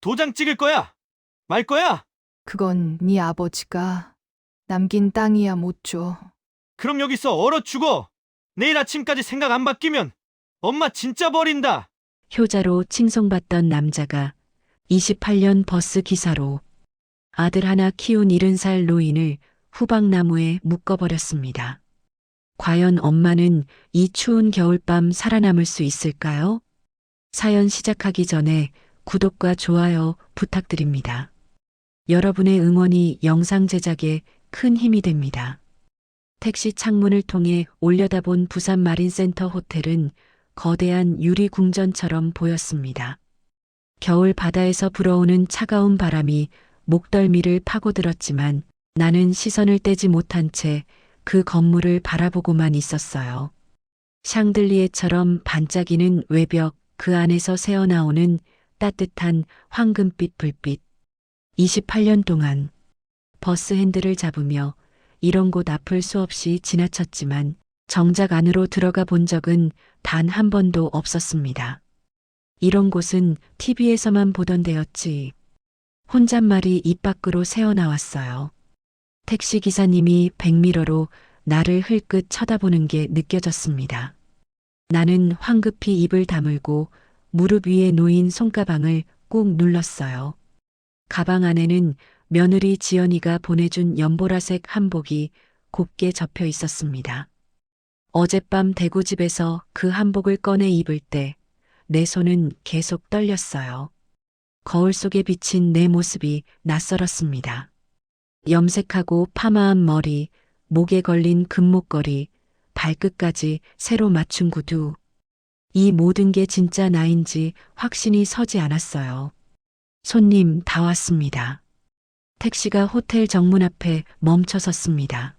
도장 찍을 거야? 말 거야? 그건 네 아버지가 남긴 땅이야 못 줘. 그럼 여기서 얼어 죽어. 내일 아침까지 생각 안 바뀌면 엄마 진짜 버린다. 효자로 칭송받던 남자가 28년 버스 기사로 아들 하나 키운 70살 노인을 후방나무에 묶어버렸습니다. 과연 엄마는 이 추운 겨울밤 살아남을 수 있을까요? 사연 시작하기 전에 구독과 좋아요 부탁드립니다. 여러분의 응원이 영상 제작에 큰 힘이 됩니다. 택시 창문을 통해 올려다본 부산 마린센터 호텔은 거대한 유리 궁전처럼 보였습니다. 겨울 바다에서 불어오는 차가운 바람이 목덜미를 파고들었지만 나는 시선을 떼지 못한 채 그 건물을 바라보고만 있었어요. 샹들리에처럼 반짝이는 외벽 그 안에서 새어나오는 따뜻한 황금빛 불빛. 28년 동안 버스 핸들을 잡으며 이런 곳 앞을 수없이 지나쳤지만 정작 안으로 들어가 본 적은 단 한 번도 없었습니다. 이런 곳은 TV에서만 보던 데였지. 혼잣말이 입 밖으로 새어나왔어요. 택시 기사님이 백미러로 나를 흘끗 쳐다보는 게 느껴졌습니다. 나는 황급히 입을 다물고 무릎 위에 놓인 손가방을 꾹 눌렀어요. 가방 안에는 며느리 지연이가 보내준 연보라색 한복이 곱게 접혀 있었습니다. 어젯밤 대구집에서 그 한복을 꺼내 입을 때 내 손은 계속 떨렸어요. 거울 속에 비친 내 모습이 낯설었습니다. 염색하고 파마한 머리, 목에 걸린 금목걸이, 발끝까지 새로 맞춘 구두. 이 모든 게 진짜 나인지 확신이 서지 않았어요. 손님 다 왔습니다. 택시가 호텔 정문 앞에 멈춰 섰습니다.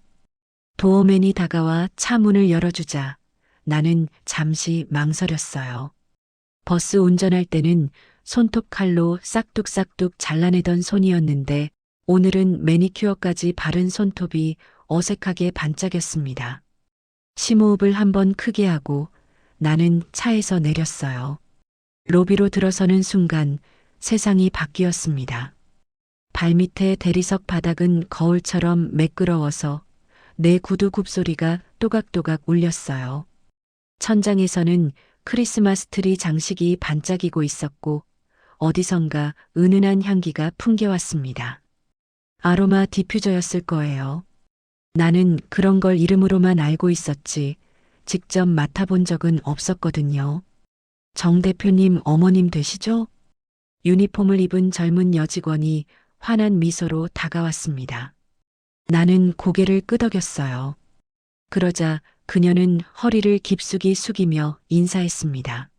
도어맨이 다가와 차 문을 열어주자 나는 잠시 망설였어요. 버스 운전할 때는 손톱 칼로 싹둑싹둑 잘라내던 손이었는데 오늘은 매니큐어까지 바른 손톱이 어색하게 반짝였습니다. 심호흡을 한번 크게 하고 나는 차에서 내렸어요. 로비로 들어서는 순간 세상이 바뀌었습니다. 발밑에 대리석 바닥은 거울처럼 매끄러워서 내 구두 굽소리가 또각또각 울렸어요. 천장에서는 크리스마스 트리 장식이 반짝이고 있었고 어디선가 은은한 향기가 풍겨왔습니다. 아로마 디퓨저였을 거예요. 나는 그런 걸 이름으로만 알고 있었지 직접 맡아본 적은 없었거든요. 정 대표님 어머님 되시죠? 유니폼을 입은 젊은 여직원이 환한 미소로 다가왔습니다. 나는 고개를 끄덕였어요. 그러자 그녀는 허리를 깊숙이 숙이며 인사했습니다.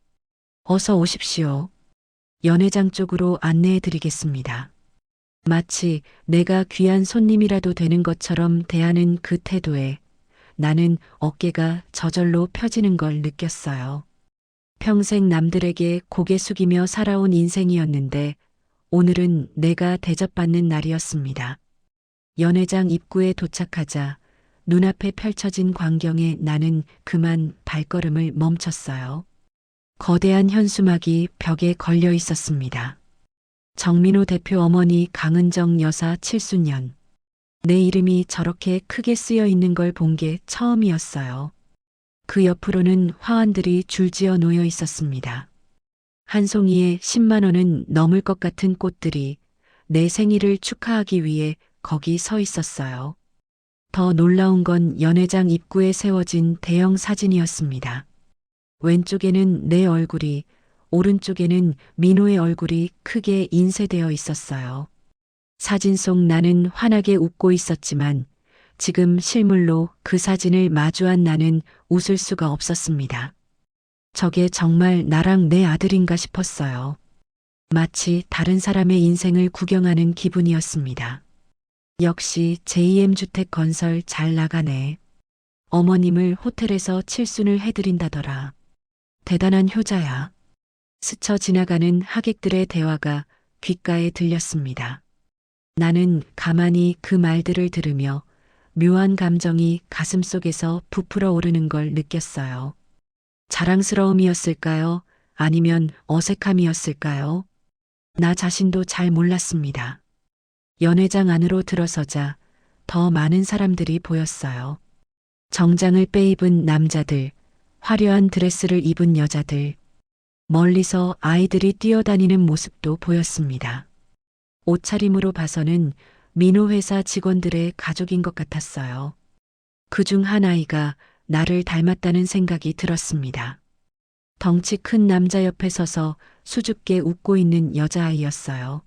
어서 오십시오. 연회장 쪽으로 안내해 드리겠습니다. 마치 내가 귀한 손님이라도 되는 것처럼 대하는 그 태도에 나는 어깨가 저절로 펴지는 걸 느꼈어요. 평생 남들에게 고개 숙이며 살아온 인생이었는데 오늘은 내가 대접받는 날이었습니다. 연회장 입구에 도착하자 눈앞에 펼쳐진 광경에 나는 그만 발걸음을 멈췄어요. 거대한 현수막이 벽에 걸려 있었습니다. 정민호 대표 어머니 강은정 여사 7수년. 내 이름이 저렇게 크게 쓰여 있는 걸 본 게 처음이었어요. 그 옆으로는 화환들이 줄지어 놓여 있었습니다. 한 송이에 10만 원은 넘을 것 같은 꽃들이 내 생일을 축하하기 위해 거기 서 있었어요. 더 놀라운 건 연회장 입구에 세워진 대형 사진이었습니다. 왼쪽에는 내 얼굴이, 오른쪽에는 민호의 얼굴이 크게 인쇄되어 있었어요. 사진 속 나는 환하게 웃고 있었지만 지금 실물로 그 사진을 마주한 나는 웃을 수가 없었습니다. 저게 정말 나랑 내 아들인가 싶었어요. 마치 다른 사람의 인생을 구경하는 기분이었습니다. 역시 JM 주택 건설 잘 나가네. 어머님을 호텔에서 칠순을 해드린다더라. 대단한 효자야. 스쳐 지나가는 하객들의 대화가 귓가에 들렸습니다. 나는 가만히 그 말들을 들으며 묘한 감정이 가슴속에서 부풀어 오르는 걸 느꼈어요. 자랑스러움이었을까요? 아니면 어색함이었을까요? 나 자신도 잘 몰랐습니다. 연회장 안으로 들어서자 더 많은 사람들이 보였어요. 정장을 빼입은 남자들, 화려한 드레스를 입은 여자들, 멀리서 아이들이 뛰어다니는 모습도 보였습니다. 옷차림으로 봐서는 민호 회사 직원들의 가족인 것 같았어요. 그중 한 아이가 나를 닮았다는 생각이 들었습니다. 덩치 큰 남자 옆에 서서 수줍게 웃고 있는 여자아이였어요.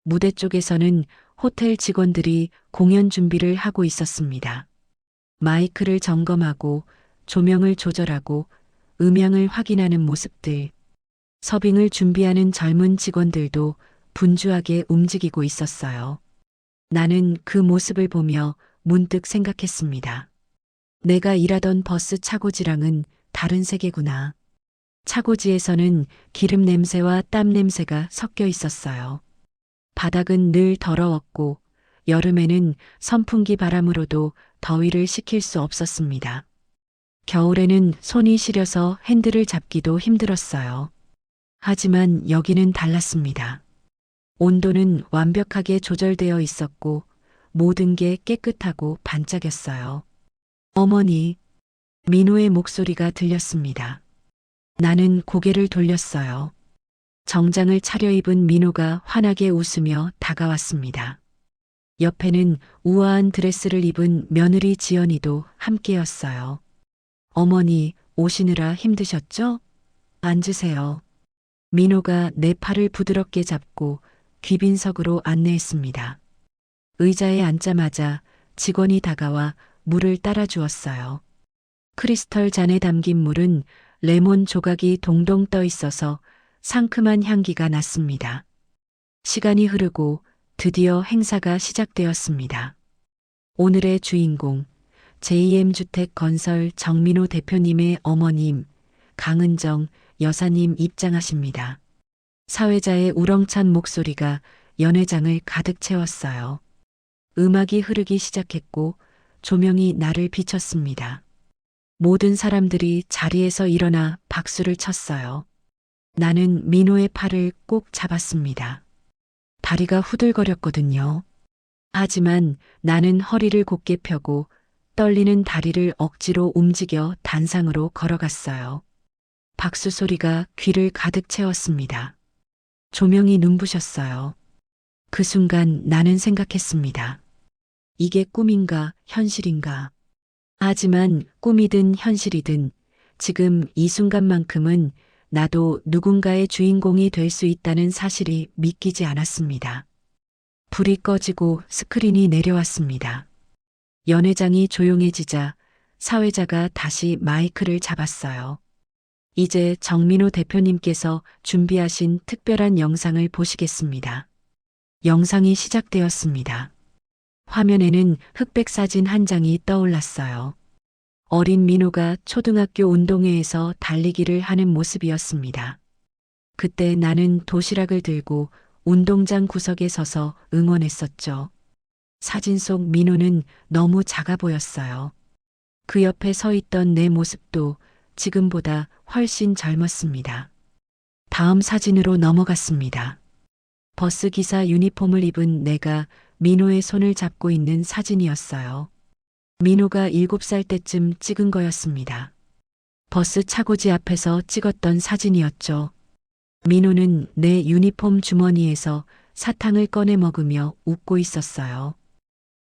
무대 쪽에서는 호텔 직원들이 공연 준비를 하고 있었습니다. 마이크를 점검하고 조명을 조절하고 음향을 확인하는 모습들. 서빙을 준비하는 젊은 직원들도 분주하게 움직이고 있었어요. 나는 그 모습을 보며 문득 생각했습니다. 내가 일하던 버스 차고지랑은 다른 세계구나. 차고지에서는 기름 냄새와 땀 냄새가 섞여 있었어요. 바닥은 늘 더러웠고 여름에는 선풍기 바람으로도 더위를 식힐 수 없었습니다. 겨울에는 손이 시려서 핸들을 잡기도 힘들었어요. 하지만 여기는 달랐습니다. 온도는 완벽하게 조절되어 있었고 모든 게 깨끗하고 반짝였어요. 어머니, 민호의 목소리가 들렸습니다. 나는 고개를 돌렸어요. 정장을 차려입은 민호가 환하게 웃으며 다가왔습니다. 옆에는 우아한 드레스를 입은 며느리 지연이도 함께였어요. 어머니, 오시느라 힘드셨죠? 앉으세요. 민호가 내 팔을 부드럽게 잡고 귀빈석으로 안내했습니다. 의자에 앉자마자 직원이 다가와 물을 따라 주었어요. 크리스털 잔에 담긴 물은 레몬 조각이 동동 떠 있어서 상큼한 향기가 났습니다. 시간이 흐르고 드디어 행사가 시작되었습니다. 오늘의 주인공, JM주택 건설 정민호 대표님의 어머님, 강은정 여사님 입장하십니다. 사회자의 우렁찬 목소리가 연회장을 가득 채웠어요. 음악이 흐르기 시작했고 조명이 나를 비췄습니다. 모든 사람들이 자리에서 일어나 박수를 쳤어요. 나는 민호의 팔을 꼭 잡았습니다. 다리가 후들거렸거든요. 하지만 나는 허리를 곧게 펴고 떨리는 다리를 억지로 움직여 단상으로 걸어갔어요. 박수 소리가 귀를 가득 채웠습니다. 조명이 눈부셨어요. 그 순간 나는 생각했습니다. 이게 꿈인가 현실인가? 하지만 꿈이든 현실이든 지금 이 순간만큼은 나도 누군가의 주인공이 될 수 있다는 사실이 믿기지 않았습니다. 불이 꺼지고 스크린이 내려왔습니다. 연회장이 조용해지자 사회자가 다시 마이크를 잡았어요. 이제 정민호 대표님께서 준비하신 특별한 영상을 보시겠습니다. 영상이 시작되었습니다. 화면에는 흑백 사진 한 장이 떠올랐어요. 어린 민호가 초등학교 운동회에서 달리기를 하는 모습이었습니다. 그때 나는 도시락을 들고 운동장 구석에 서서 응원했었죠. 사진 속 민호는 너무 작아 보였어요. 그 옆에 서 있던 내 모습도 지금보다 훨씬 젊었습니다. 다음 사진으로 넘어갔습니다. 버스 기사 유니폼을 입은 내가 민호의 손을 잡고 있는 사진이었어요. 민호가 7살 때쯤 찍은 거였습니다. 버스 차고지 앞에서 찍었던 사진이었죠. 민호는 내 유니폼 주머니에서 사탕을 꺼내 먹으며 웃고 있었어요.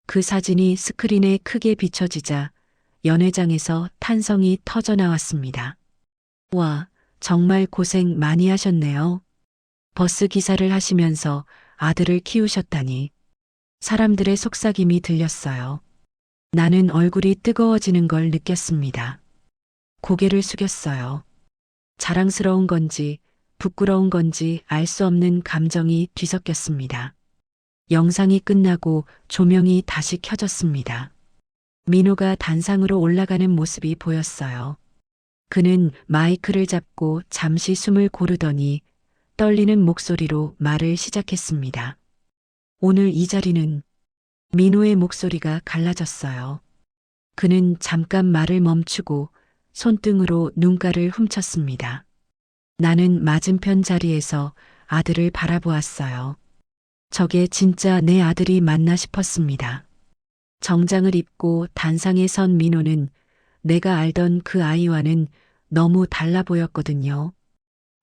그 사진이 스크린에 크게 비춰지자 연회장에서 탄성이 터져 나왔습니다. 와, 정말 고생 많이 하셨네요. 버스 기사를 하시면서 아들을 키우셨다니. 사람들의 속삭임이 들렸어요. 나는 얼굴이 뜨거워지는 걸 느꼈습니다. 고개를 숙였어요. 자랑스러운 건지 부끄러운 건지 알 수 없는 감정이 뒤섞였습니다. 영상이 끝나고 조명이 다시 켜졌습니다. 민호가 단상으로 올라가는 모습이 보였어요. 그는 마이크를 잡고 잠시 숨을 고르더니 떨리는 목소리로 말을 시작했습니다. 오늘 이 자리는 민호의 목소리가 갈라졌어요. 그는 잠깐 말을 멈추고 손등으로 눈가를 훔쳤습니다. 나는 맞은편 자리에서 아들을 바라보았어요. 저게 진짜 내 아들이 맞나 싶었습니다. 정장을 입고 단상에 선 민호는 내가 알던 그 아이와는 너무 달라 보였거든요.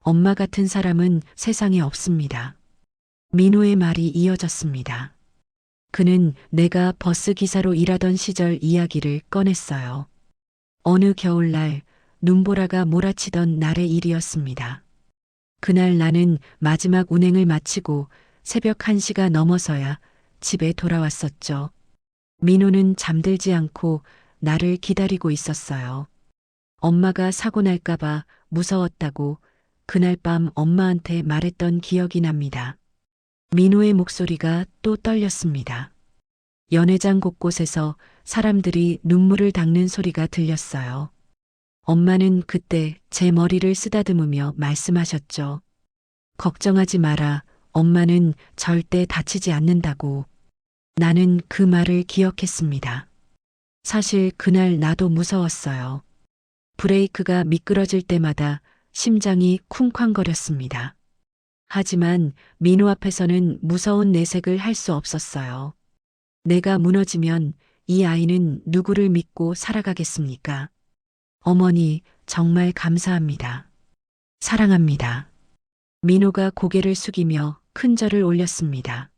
엄마 같은 사람은 세상에 없습니다. 민호의 말이 이어졌습니다. 그는 내가 버스 기사로 일하던 시절 이야기를 꺼냈어요. 어느 겨울날 눈보라가 몰아치던 날의 일이었습니다. 그날 나는 마지막 운행을 마치고 새벽 1시가 넘어서야 집에 돌아왔었죠. 민호는 잠들지 않고 나를 기다리고 있었어요. 엄마가 사고 날까봐 무서웠다고 그날 밤 엄마한테 말했던 기억이 납니다. 민호의 목소리가 또 떨렸습니다. 연회장 곳곳에서 사람들이 눈물을 닦는 소리가 들렸어요. 엄마는 그때 제 머리를 쓰다듬으며 말씀하셨죠. 걱정하지 마라. 엄마는 절대 다치지 않는다고. 나는 그 말을 기억했습니다. 사실 그날 나도 무서웠어요. 브레이크가 미끄러질 때마다 심장이 쿵쾅거렸습니다. 하지만 민호 앞에서는 무서운 내색을 할 수 없었어요. 내가 무너지면 이 아이는 누구를 믿고 살아가겠습니까? 어머니, 정말 감사합니다. 사랑합니다. 민호가 고개를 숙이며 큰 절을 올렸습니다.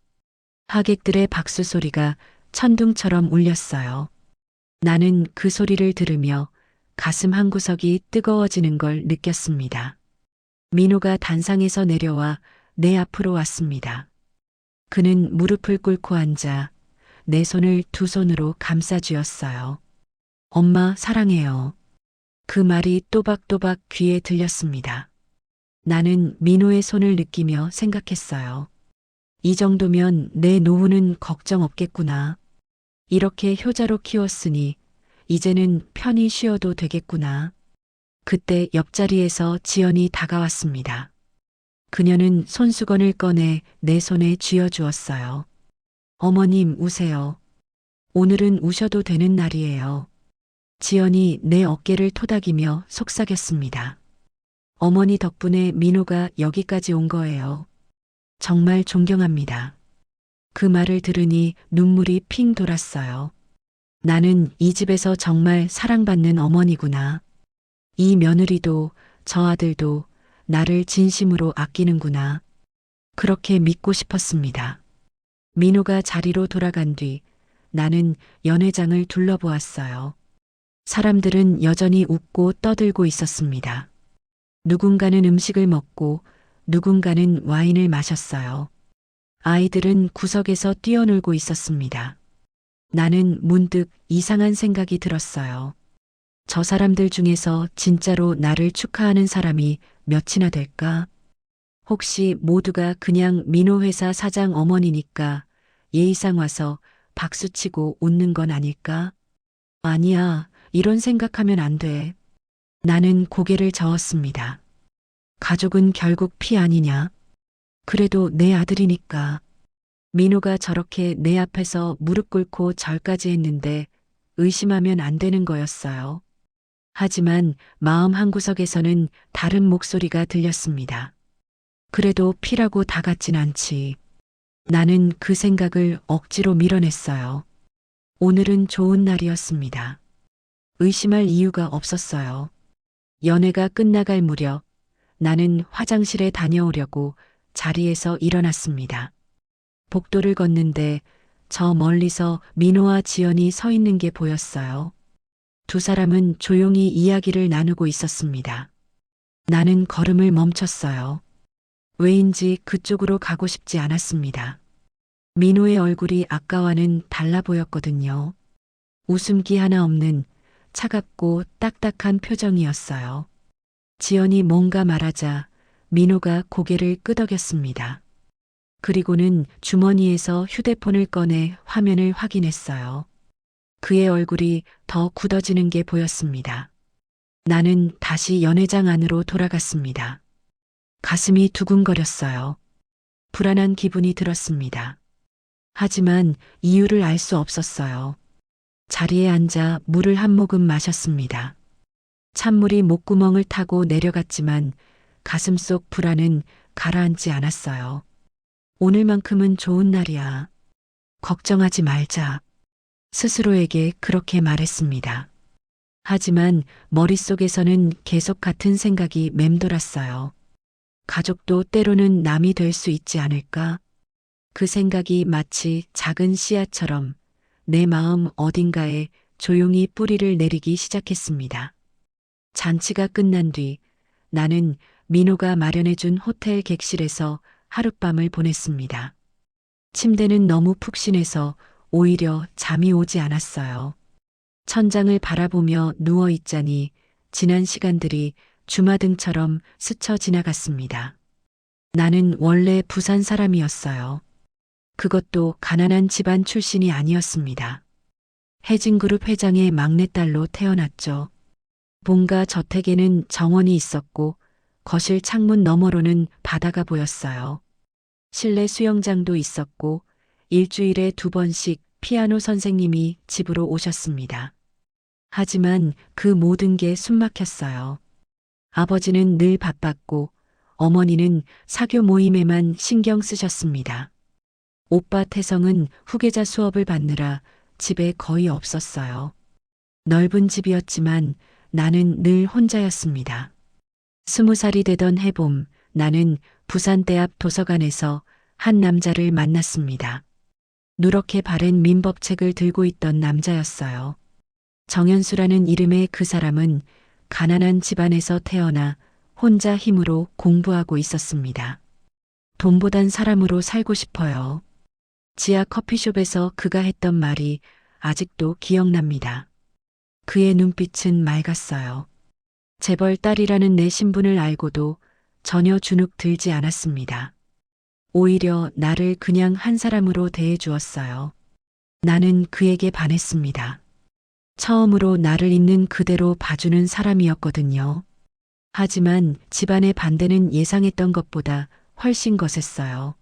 하객들의 박수 소리가 천둥처럼 울렸어요. 나는 그 소리를 들으며 가슴 한구석이 뜨거워지는 걸 느꼈습니다. 민호가 단상에서 내려와 내 앞으로 왔습니다. 그는 무릎을 꿇고 앉아 내 손을 두 손으로 감싸쥐었어요. 엄마, 사랑해요. 그 말이 또박또박 귀에 들렸습니다. 나는 민호의 손을 느끼며 생각했어요. 이 정도면 내 노후는 걱정 없겠구나. 이렇게 효자로 키웠으니 이제는 편히 쉬어도 되겠구나. 그때 옆자리에서 지연이 다가왔습니다. 그녀는 손수건을 꺼내 내 손에 쥐어주었어요. 어머님, 우세요. 오늘은 우셔도 되는 날이에요. 지연이 내 어깨를 토닥이며 속삭였습니다. 어머니 덕분에 민호가 여기까지 온 거예요. 정말 존경합니다. 그 말을 들으니 눈물이 핑 돌았어요. 나는 이 집에서 정말 사랑받는 어머니구나. 이 며느리도 저 아들도 나를 진심으로 아끼는구나. 그렇게 믿고 싶었습니다. 민호가 자리로 돌아간 뒤 나는 연회장을 둘러보았어요. 사람들은 여전히 웃고 떠들고 있었습니다. 누군가는 음식을 먹고 누군가는 와인을 마셨어요. 아이들은 구석에서 뛰어놀고 있었습니다. 나는 문득 이상한 생각이 들었어요. 저 사람들 중에서 진짜로 나를 축하하는 사람이 몇이나 될까? 혹시 모두가 그냥 민호 회사 사장 어머니니까 예의상 와서 박수치고 웃는 건 아닐까? 아니야, 이런 생각하면 안 돼. 나는 고개를 저었습니다. 가족은 결국 피 아니냐? 그래도 내 아들이니까. 민호가 저렇게 내 앞에서 무릎 꿇고 절까지 했는데 의심하면 안 되는 거였어요. 하지만 마음 한구석에서는 다른 목소리가 들렸습니다. 그래도 피라고 다 같진 않지. 나는 그 생각을 억지로 밀어냈어요. 오늘은 좋은 날이었습니다. 의심할 이유가 없었어요. 연애가 끝나갈 무렵 나는 화장실에 다녀오려고 자리에서 일어났습니다. 복도를 걷는데 저 멀리서 민호와 지연이 서 있는 게 보였어요. 두 사람은 조용히 이야기를 나누고 있었습니다. 나는 걸음을 멈췄어요. 왜인지 그쪽으로 가고 싶지 않았습니다. 민호의 얼굴이 아까와는 달라 보였거든요. 웃음기 하나 없는 차갑고 딱딱한 표정이었어요. 지연이 뭔가 말하자 민호가 고개를 끄덕였습니다. 그리고는 주머니에서 휴대폰을 꺼내 화면을 확인했어요. 그의 얼굴이 더 굳어지는 게 보였습니다. 나는 다시 연회장 안으로 돌아갔습니다. 가슴이 두근거렸어요. 불안한 기분이 들었습니다. 하지만 이유를 알 수 없었어요. 자리에 앉아 물을 한 모금 마셨습니다. 찬물이 목구멍을 타고 내려갔지만 가슴속 불안은 가라앉지 않았어요. 오늘만큼은 좋은 날이야. 걱정하지 말자. 스스로에게 그렇게 말했습니다. 하지만 머릿속에서는 계속 같은 생각이 맴돌았어요. 가족도 때로는 남이 될 수 있지 않을까? 그 생각이 마치 작은 씨앗처럼 내 마음 어딘가에 조용히 뿌리를 내리기 시작했습니다. 잔치가 끝난 뒤 나는 민호가 마련해준 호텔 객실에서 하룻밤을 보냈습니다. 침대는 너무 푹신해서 오히려 잠이 오지 않았어요. 천장을 바라보며 누워 있자니 지난 시간들이 주마등처럼 스쳐 지나갔습니다. 나는 원래 부산 사람이었어요. 그것도 가난한 집안 출신이 아니었습니다. 해진그룹 회장의 막내딸로 태어났죠. 본가 저택에는 정원이 있었고 거실 창문 너머로는 바다가 보였어요. 실내 수영장도 있었고 일주일에 2번씩 피아노 선생님이 집으로 오셨습니다. 하지만 그 모든 게 숨막혔어요. 아버지는 늘 바빴고 어머니는 사교 모임에만 신경 쓰셨습니다. 오빠 태성은 후계자 수업을 받느라 집에 거의 없었어요. 넓은 집이었지만 나는 늘 혼자였습니다. 20살이 되던 해봄 나는 부산대 앞 도서관에서 한 남자를 만났습니다. 누렇게 바른 민법책을 들고 있던 남자였어요. 정현수라는 이름의 그 사람은 가난한 집안에서 태어나 혼자 힘으로 공부하고 있었습니다. 돈보단 사람으로 살고 싶어요. 지하 커피숍에서 그가 했던 말이 아직도 기억납니다. 그의 눈빛은 맑았어요. 재벌 딸이라는 내 신분을 알고도 전혀 주눅 들지 않았습니다. 오히려 나를 그냥 한 사람으로 대해 주었어요. 나는 그에게 반했습니다. 처음으로 나를 있는 그대로 봐주는 사람이었거든요. 하지만 집안의 반대는 예상했던 것보다 훨씬 거셌어요.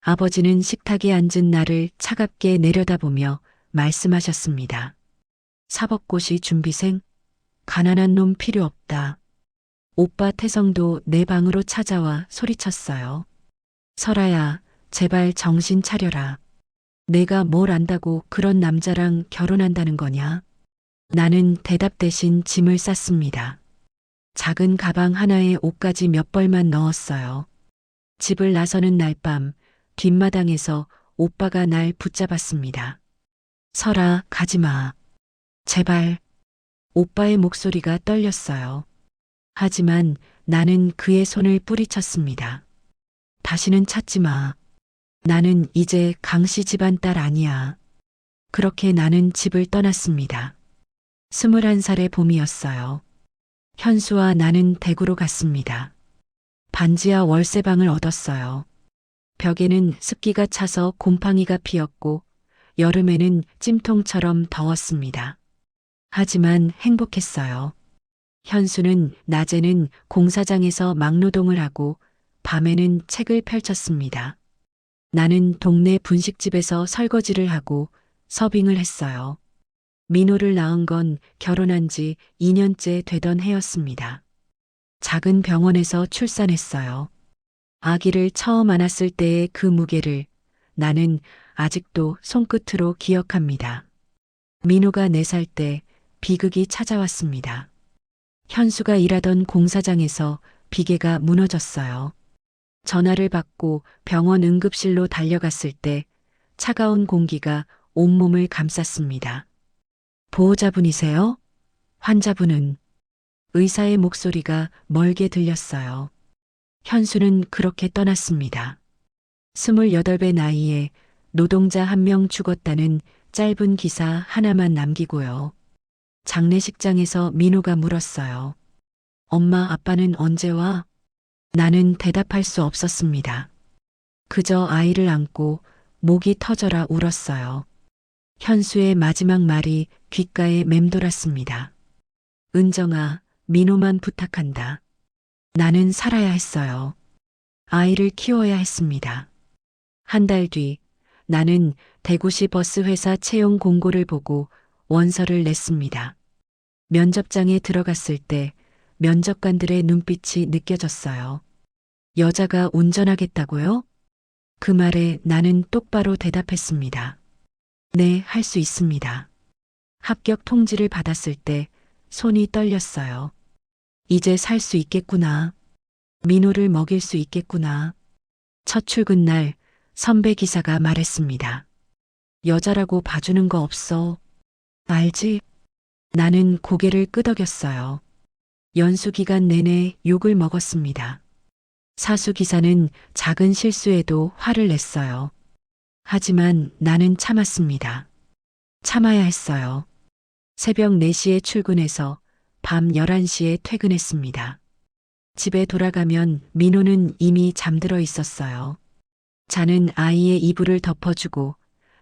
아버지는 식탁에 앉은 나를 차갑게 내려다보며 말씀하셨습니다. 사법고시 준비생? 가난한 놈 필요 없다. 오빠 태성도 내 방으로 찾아와 소리쳤어요. 설아야, 제발 정신 차려라. 내가 뭘 안다고 그런 남자랑 결혼한다는 거냐? 나는 대답 대신 짐을 쌌습니다. 작은 가방 하나에 옷까지 몇 벌만 넣었어요. 집을 나서는 날 밤 뒷마당에서 오빠가 날 붙잡았습니다. 설아, 가지마. 제발. 오빠의 목소리가 떨렸어요. 하지만 나는 그의 손을 뿌리쳤습니다. 다시는 찾지 마. 나는 이제 강씨 집안 딸 아니야. 그렇게 나는 집을 떠났습니다. 21살의 봄이었어요. 현수와 나는 대구로 갔습니다. 반지하 월세방을 얻었어요. 벽에는 습기가 차서 곰팡이가 피었고 여름에는 찜통처럼 더웠습니다. 하지만 행복했어요. 현수는 낮에는 공사장에서 막노동을 하고 밤에는 책을 펼쳤습니다. 나는 동네 분식집에서 설거지를 하고 서빙을 했어요. 민호를 낳은 건 결혼한 지 2년째 되던 해였습니다. 작은 병원에서 출산했어요. 아기를 처음 안았을 때의 그 무게를 나는 아직도 손끝으로 기억합니다. 민호가 4살 때 비극이 찾아왔습니다. 현수가 일하던 공사장에서 비계가 무너졌어요. 전화를 받고 병원 응급실로 달려갔을 때 차가운 공기가 온몸을 감쌌습니다. 보호자분이세요? 환자분은 의사의 목소리가 멀게 들렸어요. 현수는 그렇게 떠났습니다. 28배 나이에 노동자 1명 죽었다는 짧은 기사 하나만 남기고요. 장례식장에서 민호가 물었어요. 엄마, 아빠는 언제 와? 나는 대답할 수 없었습니다. 그저 아이를 안고 목이 터져라 울었어요. 현수의 마지막 말이 귓가에 맴돌았습니다. 은정아, 민호만 부탁한다. 나는 살아야 했어요. 아이를 키워야 했습니다. 한 달 뒤 나는 대구시 버스회사 채용 공고를 보고 원서를 냈습니다. 면접장에 들어갔을 때 면접관들의 눈빛이 느껴졌어요. 여자가 운전하겠다고요? 그 말에 나는 똑바로 대답했습니다. 네, 할 수 있습니다. 합격 통지를 받았을 때 손이 떨렸어요. 이제 살 수 있겠구나. 민호를 먹일 수 있겠구나. 첫 출근 날 선배 기사가 말했습니다. 여자라고 봐주는 거 없어. 알지? 나는 고개를 끄덕였어요. 연수 기간 내내 욕을 먹었습니다. 사수 기사는 작은 실수에도 화를 냈어요. 하지만 나는 참았습니다. 참아야 했어요. 새벽 4시에 출근해서 밤 11시에 퇴근했습니다. 집에 돌아가면 민호는 이미 잠들어 있었어요. 자는 아이의 이불을 덮어주고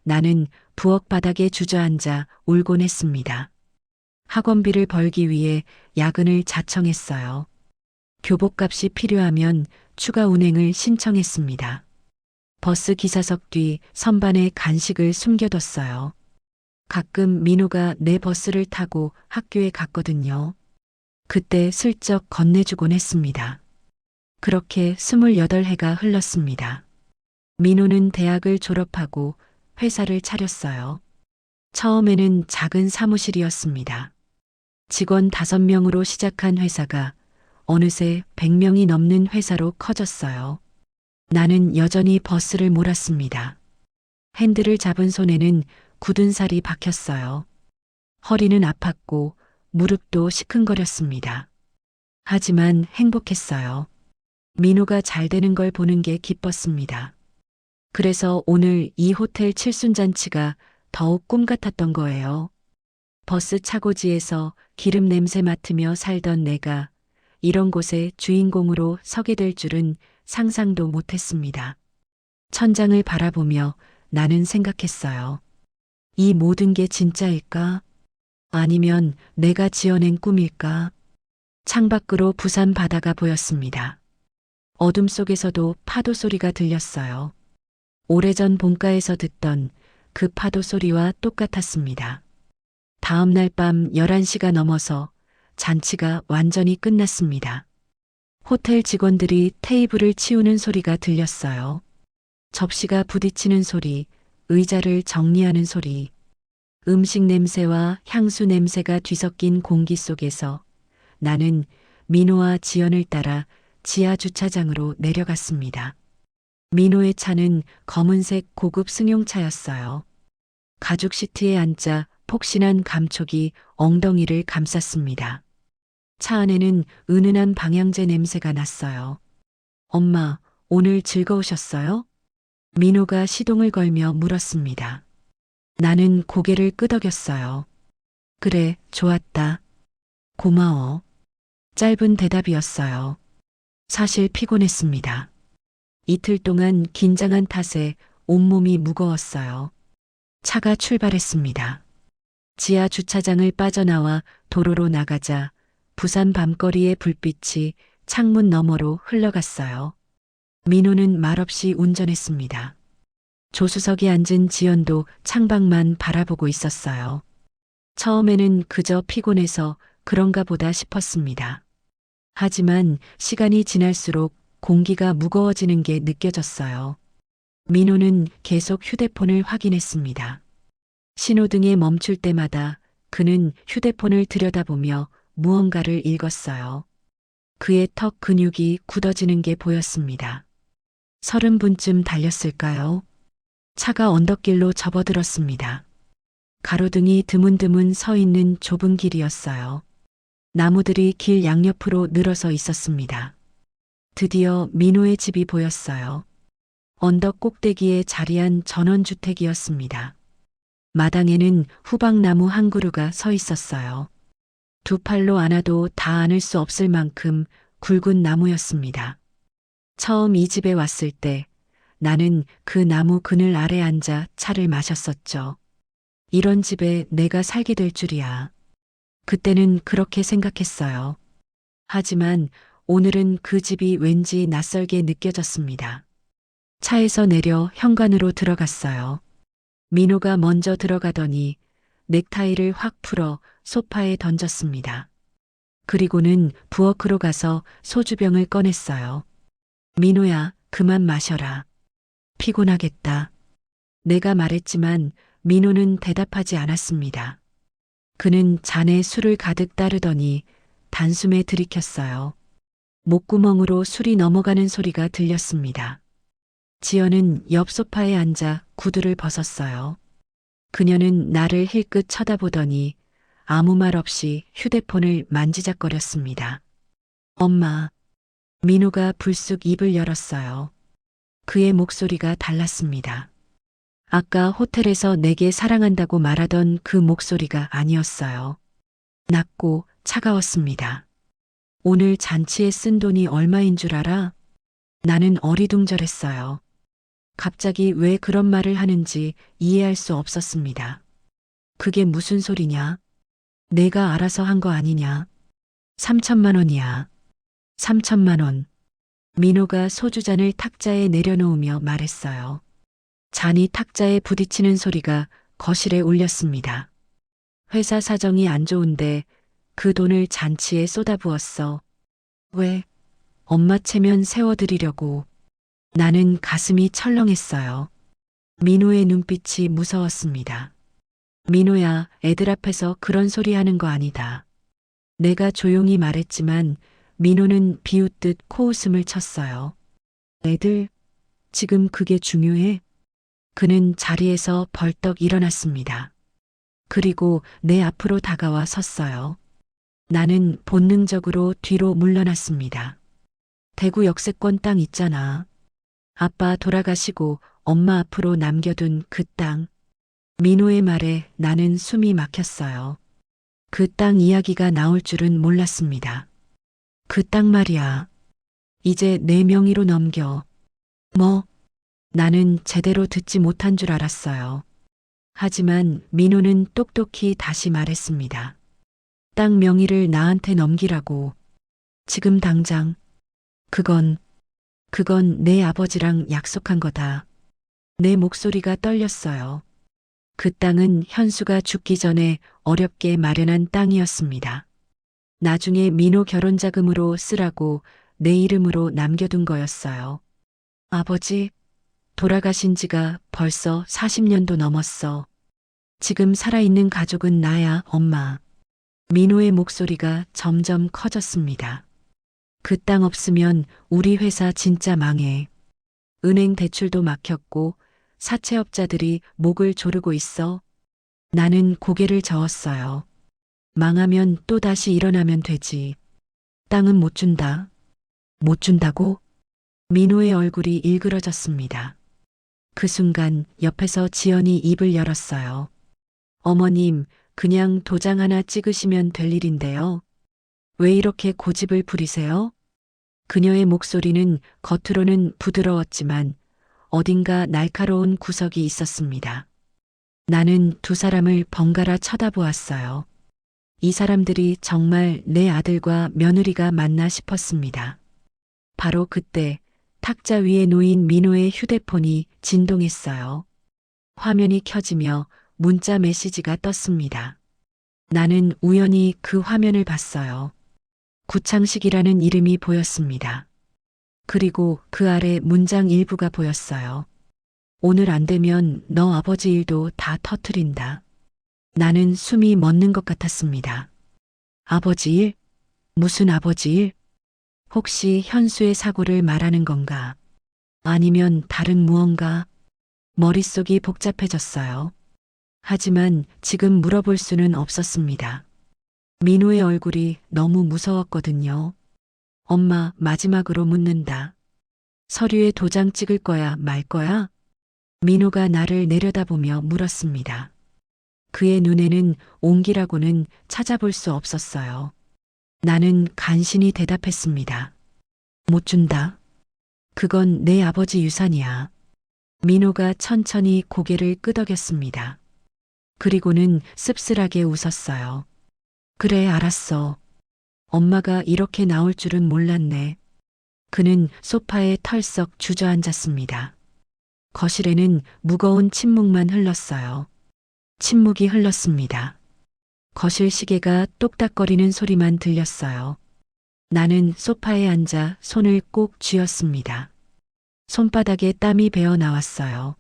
나는 부엌 바닥에 주저앉아 울곤 했습니다. 학원비를 벌기 위해 야근을 자청했어요. 교복값이 필요하면 추가 운행을 신청했습니다. 버스 기사석 뒤 선반에 간식을 숨겨뒀어요. 가끔 민호가 내 버스를 타고 학교에 갔거든요. 그때 슬쩍 건네주곤 했습니다. 그렇게 28해가 흘렀습니다. 민호는 대학을 졸업하고 회사를 차렸어요. 처음에는 작은 사무실이었습니다. 직원 5명으로 시작한 회사가 어느새 100명이 넘는 회사로 커졌어요. 나는 여전히 버스를 몰았습니다. 핸들을 잡은 손에는 굳은 살이 박혔어요. 허리는 아팠고 무릎도 시큰거렸습니다. 하지만 행복했어요. 민호가 잘 되는 걸 보는 게 기뻤습니다. 그래서 오늘 이 호텔 칠순잔치가 더욱 꿈 같았던 거예요. 버스 차고지에서 기름 냄새 맡으며 살던 내가 이런 곳에 주인공으로 서게 될 줄은 상상도 못했습니다. 천장을 바라보며 나는 생각했어요. 이 모든 게 진짜일까? 아니면 내가 지어낸 꿈일까? 창밖으로 부산 바다가 보였습니다. 어둠 속에서도 파도 소리가 들렸어요. 오래전 본가에서 듣던 그 파도 소리와 똑같았습니다. 다음 날 밤 11시가 넘어서 잔치가 완전히 끝났습니다. 호텔 직원들이 테이블을 치우는 소리가 들렸어요. 접시가 부딪히는 소리, 의자를 정리하는 소리, 음식 냄새와 향수 냄새가 뒤섞인 공기 속에서 나는 민호와 지연을 따라 지하 주차장으로 내려갔습니다. 민호의 차는 검은색 고급 승용차였어요. 가죽 시트에 앉아 폭신한 감촉이 엉덩이를 감쌌습니다. 차 안에는 은은한 방향제 냄새가 났어요. 엄마, 오늘 즐거우셨어요? 민호가 시동을 걸며 물었습니다. 나는 고개를 끄덕였어요. 그래, 좋았다. 고마워. 짧은 대답이었어요. 사실 피곤했습니다. 이틀 동안 긴장한 탓에 온몸이 무거웠어요. 차가 출발했습니다. 지하 주차장을 빠져나와 도로로 나가자 부산 밤거리의 불빛이 창문 너머로 흘러갔어요. 민호는 말없이 운전했습니다. 조수석에 앉은 지연도 창밖만 바라보고 있었어요. 처음에는 그저 피곤해서 그런가 보다 싶었습니다. 하지만 시간이 지날수록 공기가 무거워지는 게 느껴졌어요. 민호는 계속 휴대폰을 확인했습니다. 신호등에 멈출 때마다 그는 휴대폰을 들여다보며 무언가를 읽었어요. 그의 턱 근육이 굳어지는 게 보였습니다. 30분쯤 달렸을까요? 차가 언덕길로 접어들었습니다. 가로등이 드문드문 서 있는 좁은 길이었어요. 나무들이 길 양옆으로 늘어서 있었습니다. 드디어 민호의 집이 보였어요. 언덕 꼭대기에 자리한 전원주택이었습니다. 마당에는 후박나무 한 그루가 서 있었어요. 두 팔로 안아도 다 안을 수 없을 만큼 굵은 나무였습니다. 처음 이 집에 왔을 때 나는 그 나무 그늘 아래 앉아 차를 마셨었죠. 이런 집에 내가 살게 될 줄이야. 그때는 그렇게 생각했어요. 하지만 오늘은 그 집이 왠지 낯설게 느껴졌습니다. 차에서 내려 현관으로 들어갔어요. 민호가 먼저 들어가더니 넥타이를 확 풀어 소파에 던졌습니다. 그리고는 부엌으로 가서 소주병을 꺼냈어요. 민호야, 그만 마셔라. 피곤하겠다. 내가 말했지만 민호는 대답하지 않았습니다. 그는 잔에 술을 가득 따르더니 단숨에 들이켰어요. 목구멍으로 술이 넘어가는 소리가 들렸습니다. 지연은 옆 소파에 앉아 구두를 벗었어요. 그녀는 나를 힐끗 쳐다보더니 아무 말 없이 휴대폰을 만지작거렸습니다. 엄마. 민호가 불쑥 입을 열었어요. 그의 목소리가 달랐습니다. 아까 호텔에서 내게 사랑한다고 말하던 그 목소리가 아니었어요. 낮고 차가웠습니다. 오늘 잔치에 쓴 돈이 얼마인 줄 알아? 나는 어리둥절했어요. 갑자기 왜 그런 말을 하는지 이해할 수 없었습니다. 그게 무슨 소리냐? 내가 알아서 한 거 아니냐? 3천만 원이야. 3천만 원. 민호가 소주잔을 탁자에 내려놓으며 말했어요. 잔이 탁자에 부딪히는 소리가 거실에 울렸습니다. 회사 사정이 안 좋은데 그 돈을 잔치에 쏟아부었어. 왜? 엄마 체면 세워드리려고. 나는 가슴이 철렁했어요. 민호의 눈빛이 무서웠습니다. 민호야, 애들 앞에서 그런 소리 하는 거 아니다. 내가 조용히 말했지만 민호는 비웃듯 코웃음을 쳤어요. 애들, 지금 그게 중요해? 그는 자리에서 벌떡 일어났습니다. 그리고 내 앞으로 다가와 섰어요. 나는 본능적으로 뒤로 물러났습니다. 대구 역세권 땅 있잖아. 아빠 돌아가시고 엄마 앞으로 남겨둔 그 땅. 민호의 말에 나는 숨이 막혔어요. 그 땅 이야기가 나올 줄은 몰랐습니다. 그 땅 말이야. 이제 내 명의로 넘겨. 뭐? 나는 제대로 듣지 못한 줄 알았어요. 하지만 민호는 똑똑히 다시 말했습니다. 땅 명의를 나한테 넘기라고. 지금 당장. 그건 내 아버지랑 약속한 거다. 내 목소리가 떨렸어요. 그 땅은 현수가 죽기 전에 어렵게 마련한 땅이었습니다. 나중에 민호 결혼 자금으로 쓰라고 내 이름으로 남겨둔 거였어요. 아버지, 돌아가신 지가 벌써 40년도 넘었어. 지금 살아있는 가족은 나야, 엄마. 민호의 목소리가 점점 커졌습니다. 그 땅 없으면 우리 회사 진짜 망해. 은행 대출도 막혔고 사채업자들이 목을 조르고 있어. 나는 고개를 저었어요. 망하면 또 다시 일어나면 되지. 땅은 못 준다. 못 준다고? 민호의 얼굴이 일그러졌습니다. 그 순간 옆에서 지연이 입을 열었어요. 어머님, 그냥 도장 하나 찍으시면 될 일인데요. 왜 이렇게 고집을 부리세요? 그녀의 목소리는 겉으로는 부드러웠지만 어딘가 날카로운 구석이 있었습니다. 나는 두 사람을 번갈아 쳐다보았어요. 이 사람들이 정말 내 아들과 며느리가 맞나 싶었습니다. 바로 그때 탁자 위에 놓인 민호의 휴대폰이 진동했어요. 화면이 켜지며 문자 메시지가 떴습니다. 나는 우연히 그 화면을 봤어요. 구창식이라는 이름이 보였습니다. 그리고 그 아래 문장 일부가 보였어요. 오늘 안 되면 너 아버지 일도 다 터트린다. 나는 숨이 멎는 것 같았습니다. 아버지 일? 무슨 아버지 일? 혹시 현수의 사고를 말하는 건가? 아니면 다른 무언가? 머릿속이 복잡해졌어요. 하지만 지금 물어볼 수는 없었습니다. 민호의 얼굴이 너무 무서웠거든요. 엄마, 마지막으로 묻는다. 서류에 도장 찍을 거야, 말 거야? 민호가 나를 내려다보며 물었습니다. 그의 눈에는 온기라고는 찾아볼 수 없었어요. 나는 간신히 대답했습니다. 못 준다. 그건 내 아버지 유산이야. 민호가 천천히 고개를 끄덕였습니다. 그리고는 씁쓸하게 웃었어요. 그래, 알았어. 엄마가 이렇게 나올 줄은 몰랐네. 그는 소파에 털썩 주저앉았습니다. 거실에는 무거운 침묵만 흘렀어요. 침묵이 흘렀습니다. 거실 시계가 똑딱거리는 소리만 들렸어요. 나는 소파에 앉아 손을 꼭 쥐었습니다. 손바닥에 땀이 배어 나왔어요.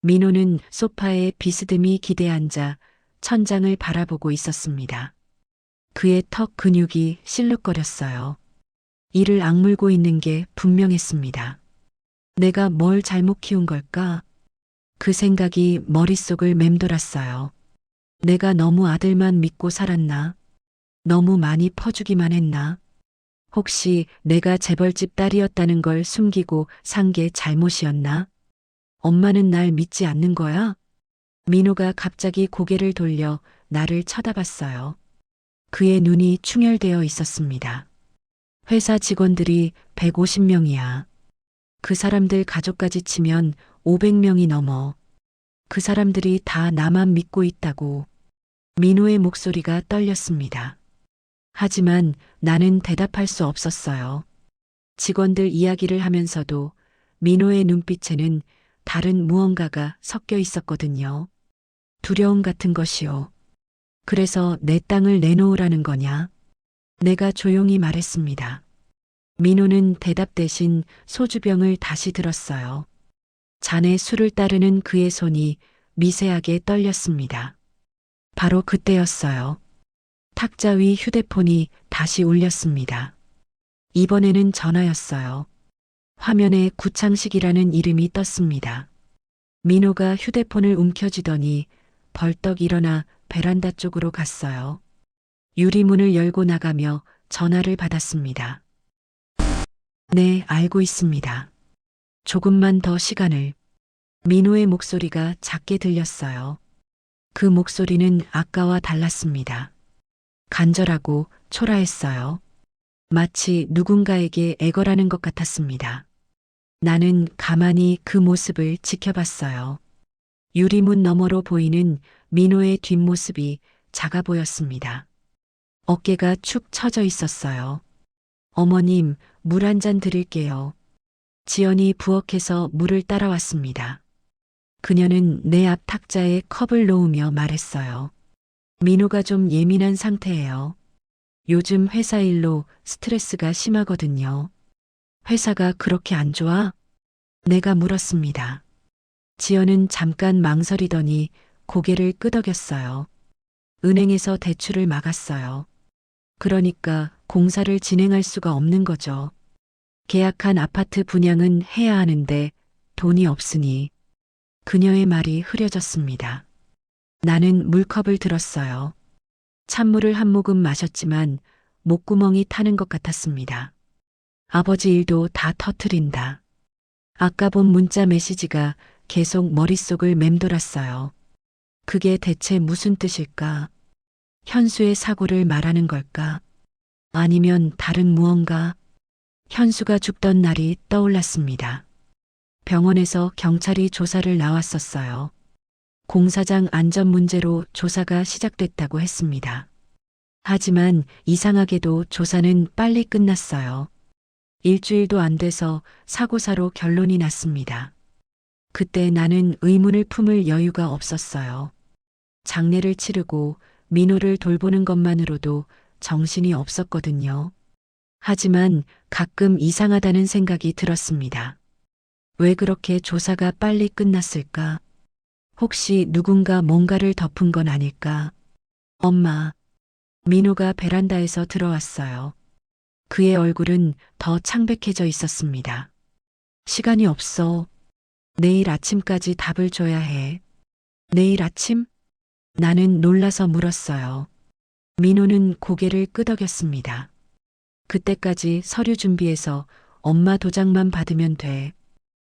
민호는 소파에 비스듬히 기대앉아 천장을 바라보고 있었습니다. 그의 턱 근육이 실룩거렸어요. 이를 악물고 있는 게 분명했습니다. 내가 뭘 잘못 키운 걸까? 그 생각이 머릿속을 맴돌았어요. 내가 너무 아들만 믿고 살았나? 너무 많이 퍼주기만 했나? 혹시 내가 재벌집 딸이었다는 걸 숨기고 산 게 잘못이었나? 엄마는 날 믿지 않는 거야? 민호가 갑자기 고개를 돌려 나를 쳐다봤어요. 그의 눈이 충혈되어 있었습니다. 회사 직원들이 150명이야. 그 사람들 가족까지 치면 500명이 넘어. 그 사람들이 다 나만 믿고 있다고. 민호의 목소리가 떨렸습니다. 하지만 나는 대답할 수 없었어요. 직원들 이야기를 하면서도 민호의 눈빛에는 다른 무언가가 섞여 있었거든요. 두려움 같은 것이요. 그래서 내 땅을 내놓으라는 거냐? 내가 조용히 말했습니다. 민호는 대답 대신 소주병을 다시 들었어요. 잔에 술을 따르는 그의 손이 미세하게 떨렸습니다. 바로 그때였어요. 탁자 위 휴대폰이 다시 울렸습니다. 이번에는 전화였어요. 화면에 구창식이라는 이름이 떴습니다. 민호가 휴대폰을 움켜쥐더니 벌떡 일어나 베란다 쪽으로 갔어요. 유리문을 열고 나가며 전화를 받았습니다. 네, 알고 있습니다. 조금만 더 시간을. 민호의 목소리가 작게 들렸어요. 그 목소리는 아까와 달랐습니다. 간절하고 초라했어요. 마치 누군가에게 애걸하는 것 같았습니다. 나는 가만히 그 모습을 지켜봤어요. 유리문 너머로 보이는 민호의 뒷모습이 작아 보였습니다. 어깨가 축 처져 있었어요. 어머님, 물 한 잔 드릴게요. 지연이 부엌에서 물을 따라왔습니다. 그녀는 내 앞 탁자에 컵을 놓으며 말했어요. 민호가 좀 예민한 상태예요. 요즘 회사 일로 스트레스가 심하거든요. 회사가 그렇게 안 좋아? 내가 물었습니다. 지연은 잠깐 망설이더니 고개를 끄덕였어요. 은행에서 대출을 막았어요. 그러니까 공사를 진행할 수가 없는 거죠. 계약한 아파트 분양은 해야 하는데 돈이 없으니. 그녀의 말이 흐려졌습니다. 나는 물컵을 들었어요. 찬물을 한 모금 마셨지만 목구멍이 타는 것 같았습니다. 아버지 일도 다 터트린다. 아까 본 문자 메시지가 계속 머릿속을 맴돌았어요. 그게 대체 무슨 뜻일까? 현수의 사고를 말하는 걸까? 아니면 다른 무언가? 현수가 죽던 날이 떠올랐습니다. 병원에서 경찰이 조사를 나왔었어요. 공사장 안전 문제로 조사가 시작됐다고 했습니다. 하지만 이상하게도 조사는 빨리 끝났어요. 일주일도 안 돼서 사고사로 결론이 났습니다. 그때 나는 의문을 품을 여유가 없었어요. 장례를 치르고 민호를 돌보는 것만으로도 정신이 없었거든요. 하지만 가끔 이상하다는 생각이 들었습니다. 왜 그렇게 조사가 빨리 끝났을까? 혹시 누군가 뭔가를 덮은 건 아닐까? 엄마. 민호가 베란다에서 들어왔어요. 그의 얼굴은 더 창백해져 있었습니다. 시간이 없어. 내일 아침까지 답을 줘야 해. 내일 아침? 나는 놀라서 물었어요. 민호는 고개를 끄덕였습니다. 그때까지 서류 준비해서 엄마 도장만 받으면 돼.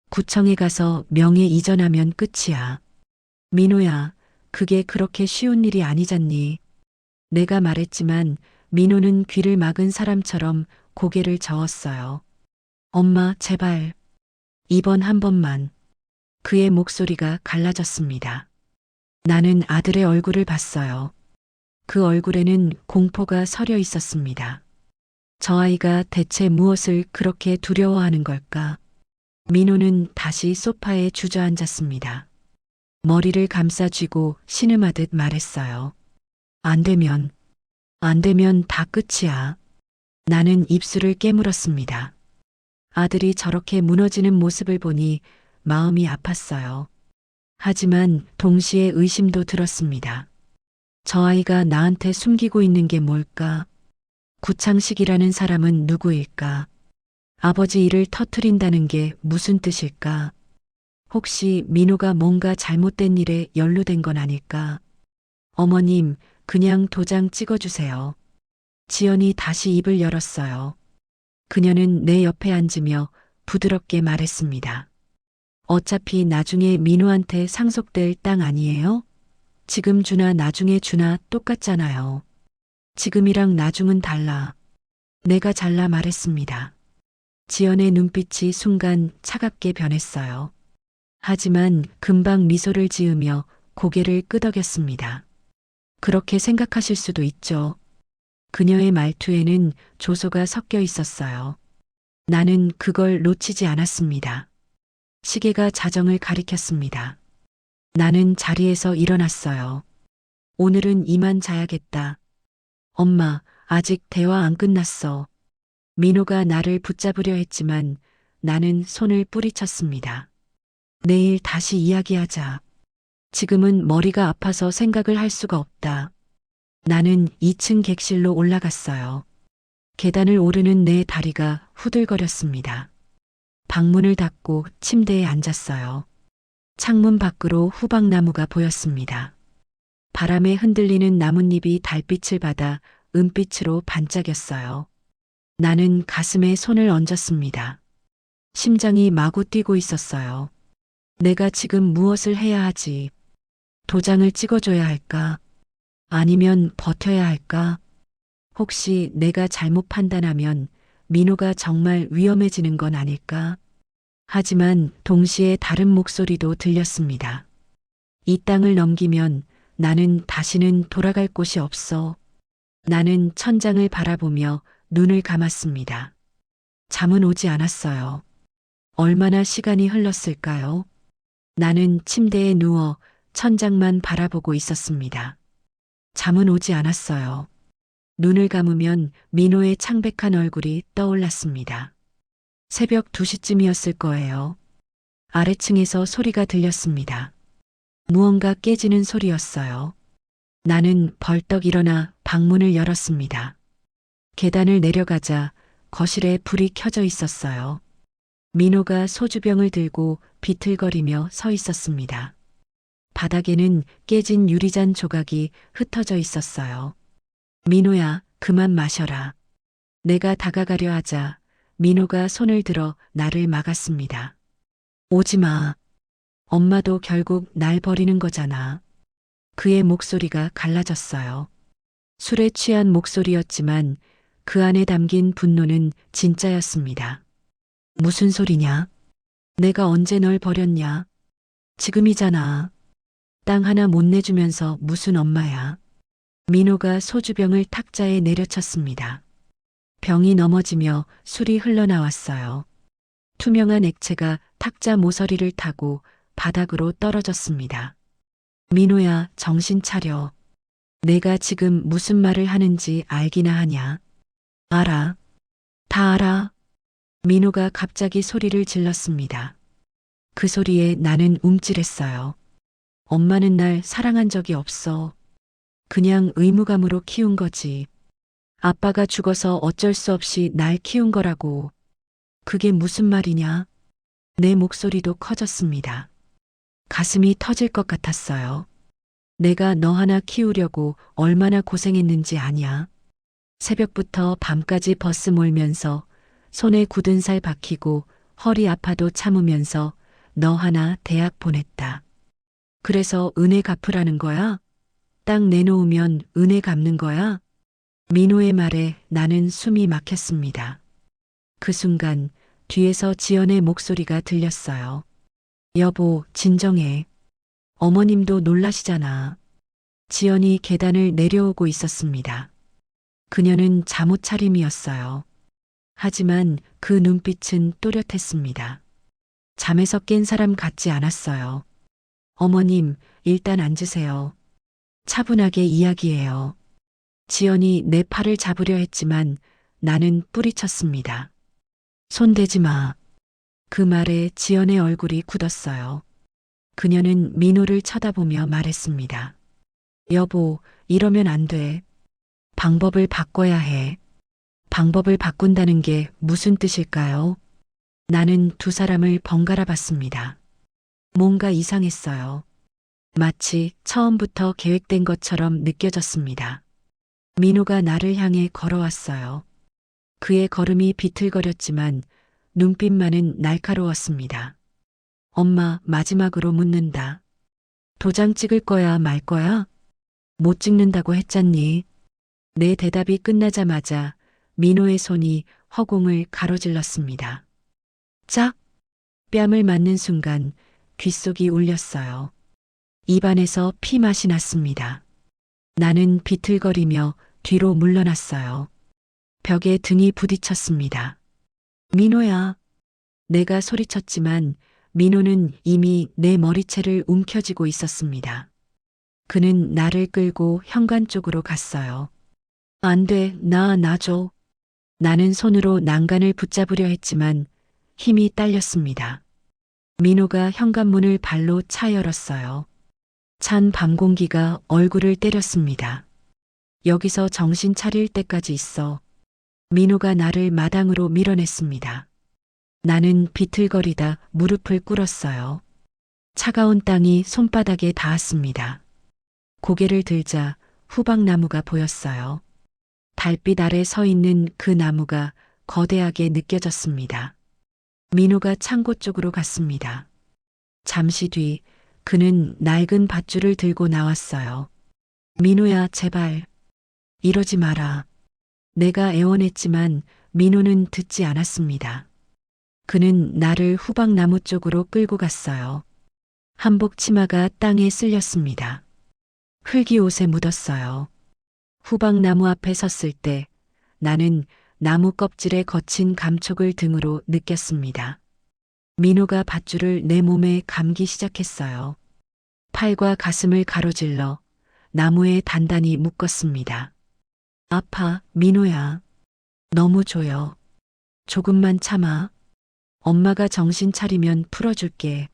구청에 가서 명예 이전하면 끝이야. 민호야, 그게 그렇게 쉬운 일이 아니잖니. 내가 말했지만 민호는 귀를 막은 사람처럼 고개를 저었어요. 엄마, 제발. 이번 한 번만. 그의 목소리가 갈라졌습니다. 나는 아들의 얼굴을 봤어요. 그 얼굴에는 공포가 서려 있었습니다. 저 아이가 대체 무엇을 그렇게 두려워하는 걸까? 민호는 다시 소파에 주저앉았습니다. 머리를 감싸쥐고 신음하듯 말했어요. 안 되면 다 끝이야. 나는 입술을 깨물었습니다. 아들이 저렇게 무너지는 모습을 보니 마음이 아팠어요. 하지만 동시에 의심도 들었습니다. 저 아이가 나한테 숨기고 있는 게 뭘까? 구창식이라는 사람은 누구일까? 아버지 일을 터트린다는 게 무슨 뜻일까? 혹시 민호가 뭔가 잘못된 일에 연루된 건 아닐까? 어머님, 그냥 도장 찍어주세요. 지연이 다시 입을 열었어요. 그녀는 내 옆에 앉으며 부드럽게 말했습니다. 어차피 나중에 민호한테 상속될 땅 아니에요? 지금 주나 나중에 주나 똑같잖아요. 지금이랑 나중은 달라. 내가 잘라 말했습니다. 지연의 눈빛이 순간 차갑게 변했어요. 하지만 금방 미소를 지으며 고개를 끄덕였습니다. 그렇게 생각하실 수도 있죠. 그녀의 말투에는 조소가 섞여 있었어요. 나는 그걸 놓치지 않았습니다. 시계가 자정을 가리켰습니다. 나는 자리에서 일어났어요. 오늘은 이만 자야겠다. 엄마, 아직 대화 안 끝났어. 민호가 나를 붙잡으려 했지만 나는 손을 뿌리쳤습니다. 내일 다시 이야기하자. 지금은 머리가 아파서 생각을 할 수가 없다. 나는 2층 객실로 올라갔어요. 계단을 오르는 내 다리가 후들거렸습니다. 방문을 닫고 침대에 앉았어요. 창문 밖으로 후방나무가 보였습니다. 바람에 흔들리는 나뭇잎이 달빛을 받아 은빛으로 반짝였어요. 나는 가슴에 손을 얹었습니다. 심장이 마구 뛰고 있었어요. 내가 지금 무엇을 해야 하지? 도장을 찍어줘야 할까? 아니면 버텨야 할까? 혹시 내가 잘못 판단하면 민호가 정말 위험해지는 건 아닐까? 하지만 동시에 다른 목소리도 들렸습니다. 이 땅을 넘기면 나는 다시는 돌아갈 곳이 없어. 나는 천장을 바라보며 눈을 감았습니다. 잠은 오지 않았어요. 얼마나 시간이 흘렀을까요? 나는 침대에 누워 천장만 바라보고 있었습니다. 잠은 오지 않았어요. 눈을 감으면 민호의 창백한 얼굴이 떠올랐습니다. 새벽 2시쯤이었을 거예요. 아래층에서 소리가 들렸습니다. 무언가 깨지는 소리였어요. 나는 벌떡 일어나 방문을 열었습니다. 계단을 내려가자 거실에 불이 켜져 있었어요. 민호가 소주병을 들고 비틀거리며 서 있었습니다. 바닥에는 깨진 유리잔 조각이 흩어져 있었어요. 민호야, 그만 마셔라. 내가 다가가려 하자 민호가 손을 들어 나를 막았습니다. 오지 마. 엄마도 결국 날 버리는 거잖아. 그의 목소리가 갈라졌어요. 술에 취한 목소리였지만 그 안에 담긴 분노는 진짜였습니다. 무슨 소리냐? 내가 언제 널 버렸냐? 지금이잖아. 땅 하나 못 내주면서 무슨 엄마야? 민호가 소주병을 탁자에 내려쳤습니다. 병이 넘어지며 술이 흘러나왔어요. 투명한 액체가 탁자 모서리를 타고 바닥으로 떨어졌습니다. 민호야, 정신 차려. 내가 지금 무슨 말을 하는지 알기나 하냐? 알아. 다 알아. 민호가 갑자기 소리를 질렀습니다. 그 소리에 나는 움찔했어요. 엄마는 날 사랑한 적이 없어. 그냥 의무감으로 키운 거지. 아빠가 죽어서 어쩔 수 없이 날 키운 거라고. 그게 무슨 말이냐? 내 목소리도 커졌습니다. 가슴이 터질 것 같았어요. 내가 너 하나 키우려고 얼마나 고생했는지 아냐? 새벽부터 밤까지 버스 몰면서 손에 굳은 살 박히고 허리 아파도 참으면서 너 하나 대학 보냈다. 그래서 은혜 갚으라는 거야? 땅 내놓으면 은혜 갚는 거야? 민호의 말에 나는 숨이 막혔습니다. 그 순간 뒤에서 지연의 목소리가 들렸어요. 여보, 진정해. 어머님도 놀라시잖아. 지연이 계단을 내려오고 있었습니다. 그녀는 잠옷 차림이었어요. 하지만 그 눈빛은 또렷했습니다. 잠에서 깬 사람 같지 않았어요. 어머님, 일단 앉으세요. 차분하게 이야기해요. 지연이 내 팔을 잡으려 했지만 나는 뿌리쳤습니다. 손대지 마. 그 말에 지연의 얼굴이 굳었어요. 그녀는 민호를 쳐다보며 말했습니다. 여보, 이러면 안 돼. 방법을 바꿔야 해. 방법을 바꾼다는 게 무슨 뜻일까요? 나는 두 사람을 번갈아 봤습니다. 뭔가 이상했어요. 마치 처음부터 계획된 것처럼 느껴졌습니다. 민호가 나를 향해 걸어왔어요. 그의 걸음이 비틀거렸지만 눈빛만은 날카로웠습니다. 엄마, 마지막으로 묻는다. 도장 찍을 거야, 말 거야? 못 찍는다고 했잖니. 내 대답이 끝나자마자 민호의 손이 허공을 가로질렀습니다. 짝! 뺨을 맞는 순간 귓속이 울렸어요. 입안에서 피맛이 났습니다. 나는 비틀거리며 뒤로 물러났어요. 벽에 등이 부딪혔습니다. 민호야. 내가 소리쳤지만 민호는 이미 내 머리채를 움켜쥐고 있었습니다. 그는 나를 끌고 현관 쪽으로 갔어요. 안 돼, 놔줘. 나는 손으로 난간을 붙잡으려 했지만 힘이 딸렸습니다. 민호가 현관문을 발로 차 열었어요. 찬 밤 공기가 얼굴을 때렸습니다. 여기서 정신 차릴 때까지 있어. 민호가 나를 마당으로 밀어냈습니다. 나는 비틀거리다 무릎을 꿇었어요. 차가운 땅이 손바닥에 닿았습니다. 고개를 들자 후박나무가 보였어요. 달빛 아래 서 있는 그 나무가 거대하게 느껴졌습니다. 민호가 창고 쪽으로 갔습니다. 잠시 뒤 그는 낡은 밧줄을 들고 나왔어요. 민호야, 제발. 이러지 마라. 내가 애원했지만 민호는 듣지 않았습니다. 그는 나를 후박나무 쪽으로 끌고 갔어요. 한복 치마가 땅에 쓸렸습니다. 흙이 옷에 묻었어요. 후박나무 앞에 섰을 때 나는 나무 껍질에 거친 감촉을 등으로 느꼈습니다. 민호가 밧줄을 내 몸에 감기 시작했어요. 팔과 가슴을 가로질러 나무에 단단히 묶었습니다. 아파, 민호야. 너무 조여. 조금만 참아. 엄마가 정신 차리면 풀어줄게.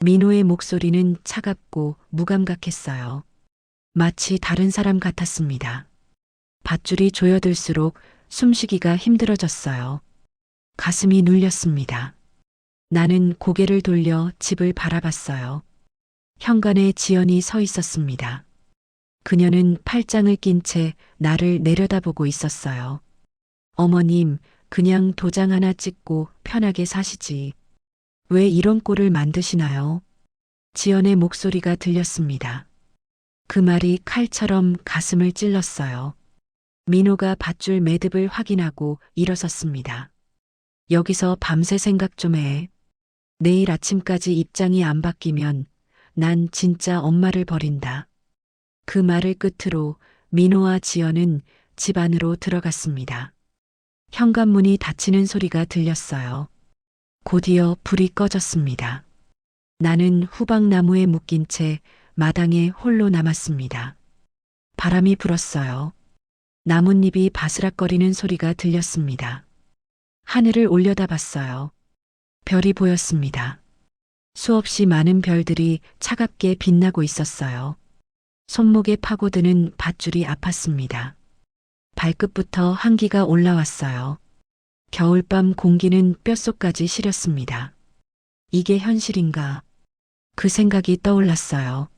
민호의 목소리는 차갑고 무감각했어요. 마치 다른 사람 같았습니다. 밧줄이 조여들수록 숨쉬기가 힘들어졌어요. 가슴이 눌렸습니다. 나는 고개를 돌려 집을 바라봤어요. 현관에 지연이 서 있었습니다. 그녀는 팔짱을 낀 채 나를 내려다보고 있었어요. 어머님, 그냥 도장 하나 찍고 편하게 사시지. 왜 이런 꼴을 만드시나요? 지연의 목소리가 들렸습니다. 그 말이 칼처럼 가슴을 찔렀어요. 민호가 밧줄 매듭을 확인하고 일어섰습니다. 여기서 밤새 생각 좀 해. 내일 아침까지 입장이 안 바뀌면 난 진짜 엄마를 버린다. 그 말을 끝으로 민호와 지연은 집 안으로 들어갔습니다. 현관문이 닫히는 소리가 들렸어요. 곧이어 불이 꺼졌습니다. 나는 후박나무에 묶인 채 마당에 홀로 남았습니다. 바람이 불었어요. 나뭇잎이 바스락거리는 소리가 들렸습니다. 하늘을 올려다봤어요. 별이 보였습니다. 수없이 많은 별들이 차갑게 빛나고 있었어요. 손목에 파고드는 밧줄이 아팠습니다. 발끝부터 한기가 올라왔어요. 겨울밤 공기는 뼛속까지 시렸습니다. 이게 현실인가? 그 생각이 떠올랐어요.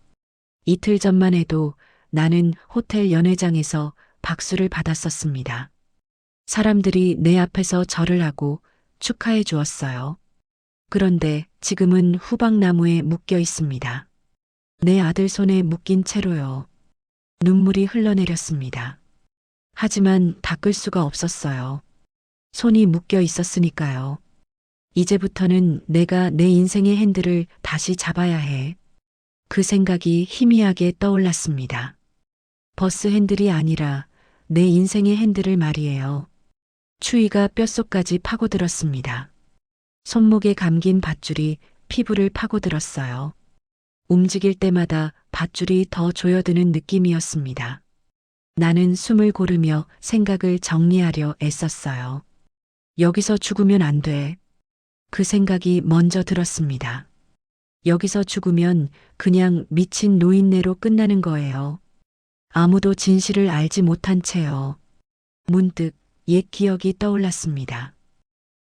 이틀 전만 해도 나는 호텔 연회장에서 박수를 받았었습니다. 사람들이 내 앞에서 절을 하고 축하해 주었어요. 그런데 지금은 후박나무에 묶여 있습니다. 내 아들 손에 묶인 채로요. 눈물이 흘러내렸습니다. 하지만 닦을 수가 없었어요. 손이 묶여 있었으니까요. 이제부터는 내가 내 인생의 핸들을 다시 잡아야 해. 그 생각이 희미하게 떠올랐습니다. 버스 핸들이 아니라 내 인생의 핸들을 말이에요. 추위가 뼛속까지 파고들었습니다. 손목에 감긴 밧줄이 피부를 파고들었어요. 움직일 때마다 밧줄이 더 조여드는 느낌이었습니다. 나는 숨을 고르며 생각을 정리하려 애썼어요. 여기서 죽으면 안 돼. 그 생각이 먼저 들었습니다. 여기서 죽으면 그냥 미친 노인네로 끝나는 거예요. 아무도 진실을 알지 못한 채요. 문득 옛 기억이 떠올랐습니다.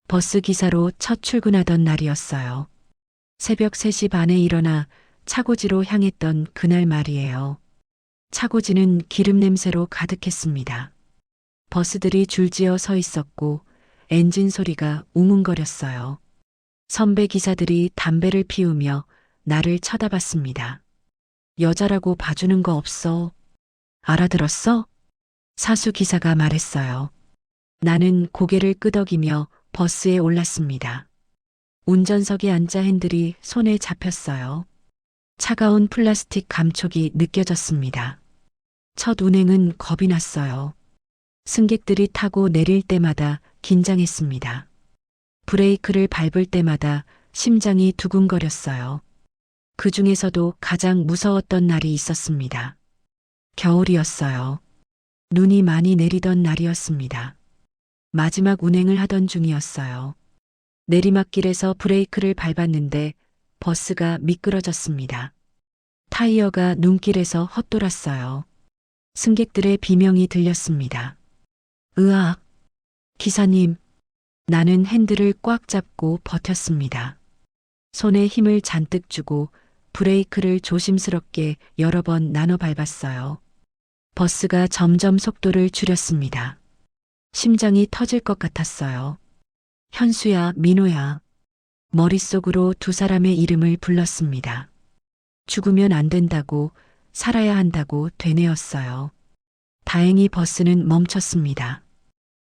버스 기사로 첫 출근하던 날이었어요. 새벽 3시 반에 일어나 차고지로 향했던 그날 말이에요. 차고지는 기름 냄새로 가득했습니다. 버스들이 줄지어 서 있었고 엔진 소리가 웅웅거렸어요. 선배 기사들이 담배를 피우며 나를 쳐다봤습니다. 여자라고 봐주는 거 없어. 알아들었어? 사수 기사가 말했어요. 나는 고개를 끄덕이며 버스에 올랐습니다. 운전석에 앉아 핸들이 손에 잡혔어요. 차가운 플라스틱 감촉이 느껴졌습니다. 첫 운행은 겁이 났어요. 승객들이 타고 내릴 때마다 긴장했습니다. 브레이크를 밟을 때마다 심장이 두근거렸어요. 그 중에서도 가장 무서웠던 날이 있었습니다. 겨울이었어요. 눈이 많이 내리던 날이었습니다. 마지막 운행을 하던 중이었어요. 내리막길에서 브레이크를 밟았는데 버스가 미끄러졌습니다. 타이어가 눈길에서 헛돌았어요. 승객들의 비명이 들렸습니다. 으악! 기사님! 나는 핸들을 꽉 잡고 버텼습니다. 손에 힘을 잔뜩 주고 브레이크를 조심스럽게 여러 번 나눠 밟았어요. 버스가 점점 속도를 줄였습니다. 심장이 터질 것 같았어요. 현수야, 민호야. 머릿속으로 두 사람의 이름을 불렀습니다. 죽으면 안 된다고, 살아야 한다고 되뇌었어요. 다행히 버스는 멈췄습니다.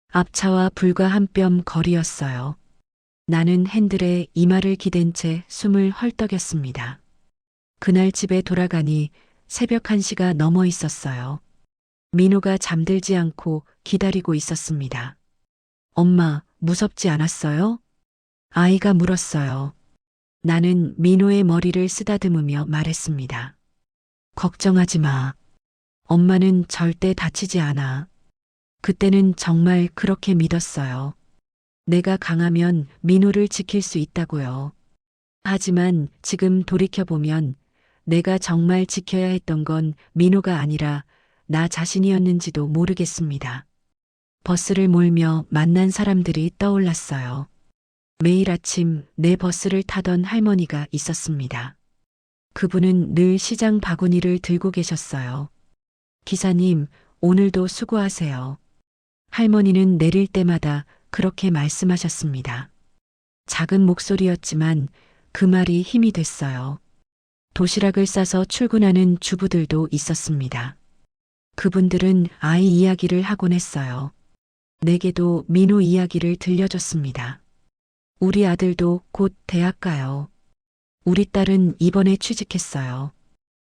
앞차와 불과 한 뼘 거리였어요. 나는 핸들에 이마를 기댄 채 숨을 헐떡였습니다. 그날 집에 돌아가니 새벽 1시가 넘어 있었어요. 민호가 잠들지 않고 기다리고 있었습니다. 엄마, 무섭지 않았어요? 아이가 물었어요. 나는 민호의 머리를 쓰다듬으며 말했습니다. 걱정하지 마. 엄마는 절대 다치지 않아. 그때는 정말 그렇게 믿었어요. 내가 강하면 민호를 지킬 수 있다고요. 하지만 지금 돌이켜보면 내가 정말 지켜야 했던 건 민호가 아니라 나 자신이었는지도 모르겠습니다. 버스를 몰며 만난 사람들이 떠올랐어요. 매일 아침 내 버스를 타던 할머니가 있었습니다. 그분은 늘 시장 바구니를 들고 계셨어요. 기사님, 오늘도 수고하세요. 할머니는 내릴 때마다 그렇게 말씀하셨습니다. 작은 목소리였지만 그 말이 힘이 됐어요. 도시락을 싸서 출근하는 주부들도 있었습니다. 그분들은 아이 이야기를 하곤 했어요. 내게도 민호 이야기를 들려줬습니다. 우리 아들도 곧 대학 가요. 우리 딸은 이번에 취직했어요.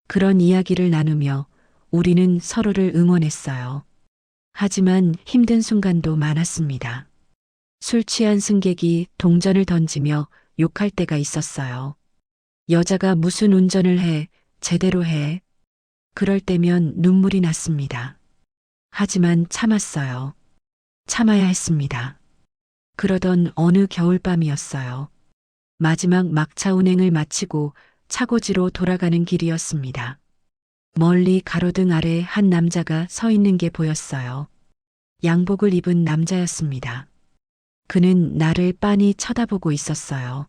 그런 이야기를 나누며 우리는 서로를 응원했어요. 하지만 힘든 순간도 많았습니다. 술 취한 승객이 동전을 던지며 욕할 때가 있었어요. 여자가 무슨 운전을 해, 제대로 해. 그럴 때면 눈물이 났습니다. 하지만 참았어요. 참아야 했습니다. 그러던 어느 겨울밤이었어요. 마지막 막차 운행을 마치고 차고지로 돌아가는 길이었습니다. 멀리 가로등 아래 한 남자가 서 있는 게 보였어요. 양복을 입은 남자였습니다. 그는 나를 빤히 쳐다보고 있었어요.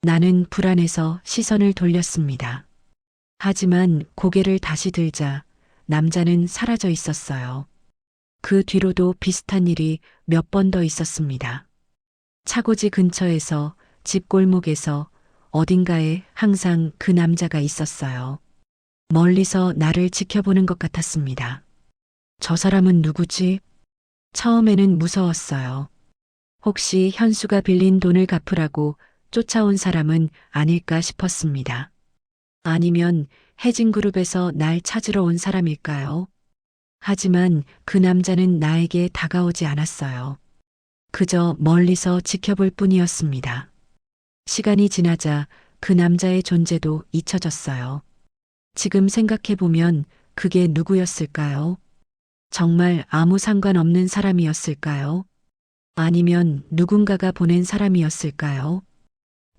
나는 불안해서 시선을 돌렸습니다. 하지만 고개를 다시 들자 남자는 사라져 있었어요. 그 뒤로도 비슷한 일이 몇 번 더 있었습니다. 차고지 근처에서 집 골목에서 어딘가에 항상 그 남자가 있었어요. 멀리서 나를 지켜보는 것 같았습니다. 저 사람은 누구지? 처음에는 무서웠어요. 혹시 현수가 빌린 돈을 갚으라고 쫓아온 사람은 아닐까 싶었습니다. 아니면 해진그룹에서 날 찾으러 온 사람일까요? 하지만 그 남자는 나에게 다가오지 않았어요. 그저 멀리서 지켜볼 뿐이었습니다. 시간이 지나자 그 남자의 존재도 잊혀졌어요. 지금 생각해보면 그게 누구였을까요? 정말 아무 상관없는 사람이었을까요? 아니면 누군가가 보낸 사람이었을까요?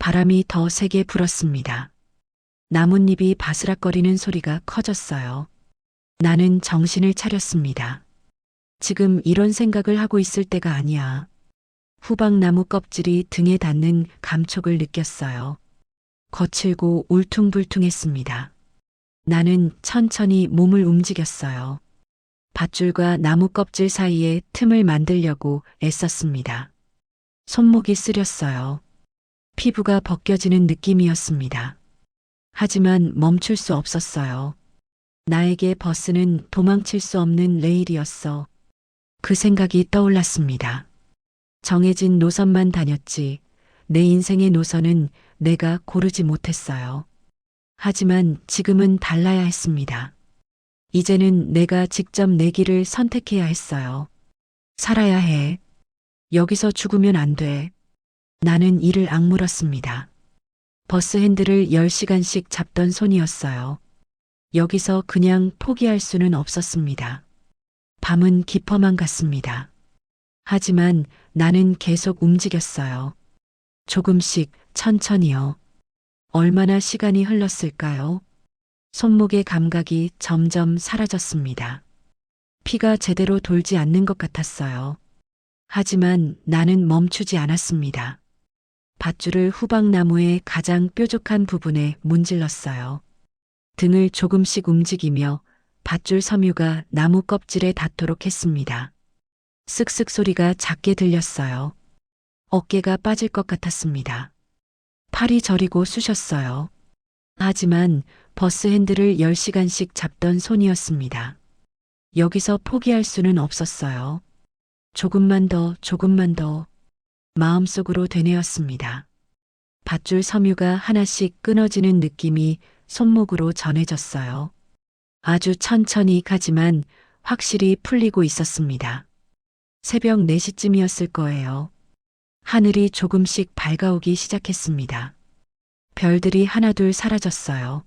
바람이 더 세게 불었습니다. 나뭇잎이 바스락거리는 소리가 커졌어요. 나는 정신을 차렸습니다. 지금 이런 생각을 하고 있을 때가 아니야. 후방나무 껍질이 등에 닿는 감촉을 느꼈어요. 거칠고 울퉁불퉁했습니다. 나는 천천히 몸을 움직였어요. 밧줄과 나무 껍질 사이에 틈을 만들려고 애썼습니다. 손목이 쓰렸어요. 피부가 벗겨지는 느낌이었습니다. 하지만 멈출 수 없었어요. 나에게 버스는 도망칠 수 없는 레일이었어. 그 생각이 떠올랐습니다. 정해진 노선만 다녔지 내 인생의 노선은 내가 고르지 못했어요. 하지만 지금은 달라야 했습니다. 이제는 내가 직접 내 길을 선택해야 했어요. 살아야 해. 여기서 죽으면 안 돼. 나는 이를 악물었습니다. 버스 핸들을 10시간씩 잡던 손이었어요. 여기서 그냥 포기할 수는 없었습니다. 밤은 깊어만 갔습니다. 하지만 나는 계속 움직였어요. 조금씩 천천히요. 얼마나 시간이 흘렀을까요? 손목의 감각이 점점 사라졌습니다. 피가 제대로 돌지 않는 것 같았어요. 하지만 나는 멈추지 않았습니다. 밧줄을 후방나무의 가장 뾰족한 부분에 문질렀어요. 등을 조금씩 움직이며 밧줄 섬유가 나무 껍질에 닿도록 했습니다. 쓱쓱 소리가 작게 들렸어요. 어깨가 빠질 것 같았습니다. 팔이 저리고 쑤셨어요. 하지만 버스 핸들을 10시간씩 잡던 손이었습니다. 여기서 포기할 수는 없었어요. 조금만 더, 조금만 더. 마음속으로 되뇌었습니다. 밧줄 섬유가 하나씩 끊어지는 느낌이 손목으로 전해졌어요. 아주 천천히 가지만 확실히 풀리고 있었습니다. 새벽 4시쯤이었을 거예요. 하늘이 조금씩 밝아오기 시작했습니다. 별들이 하나둘 사라졌어요.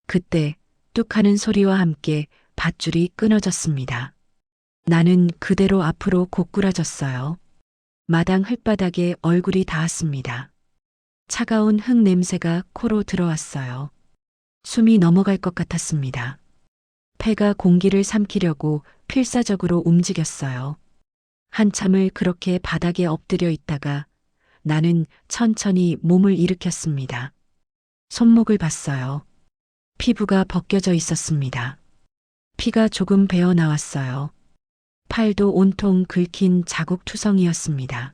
그때 뚝 하는 소리와 함께 밧줄이 끊어졌습니다. 나는 그대로 앞으로 고꾸라졌어요. 마당 흙바닥에 얼굴이 닿았습니다. 차가운 흙 냄새가 코로 들어왔어요. 숨이 넘어갈 것 같았습니다. 폐가 공기를 삼키려고 필사적으로 움직였어요. 한참을 그렇게 바닥에 엎드려 있다가 나는 천천히 몸을 일으켰습니다. 손목을 봤어요. 피부가 벗겨져 있었습니다. 피가 조금 배어 나왔어요. 팔도 온통 긁힌 자국투성이었습니다.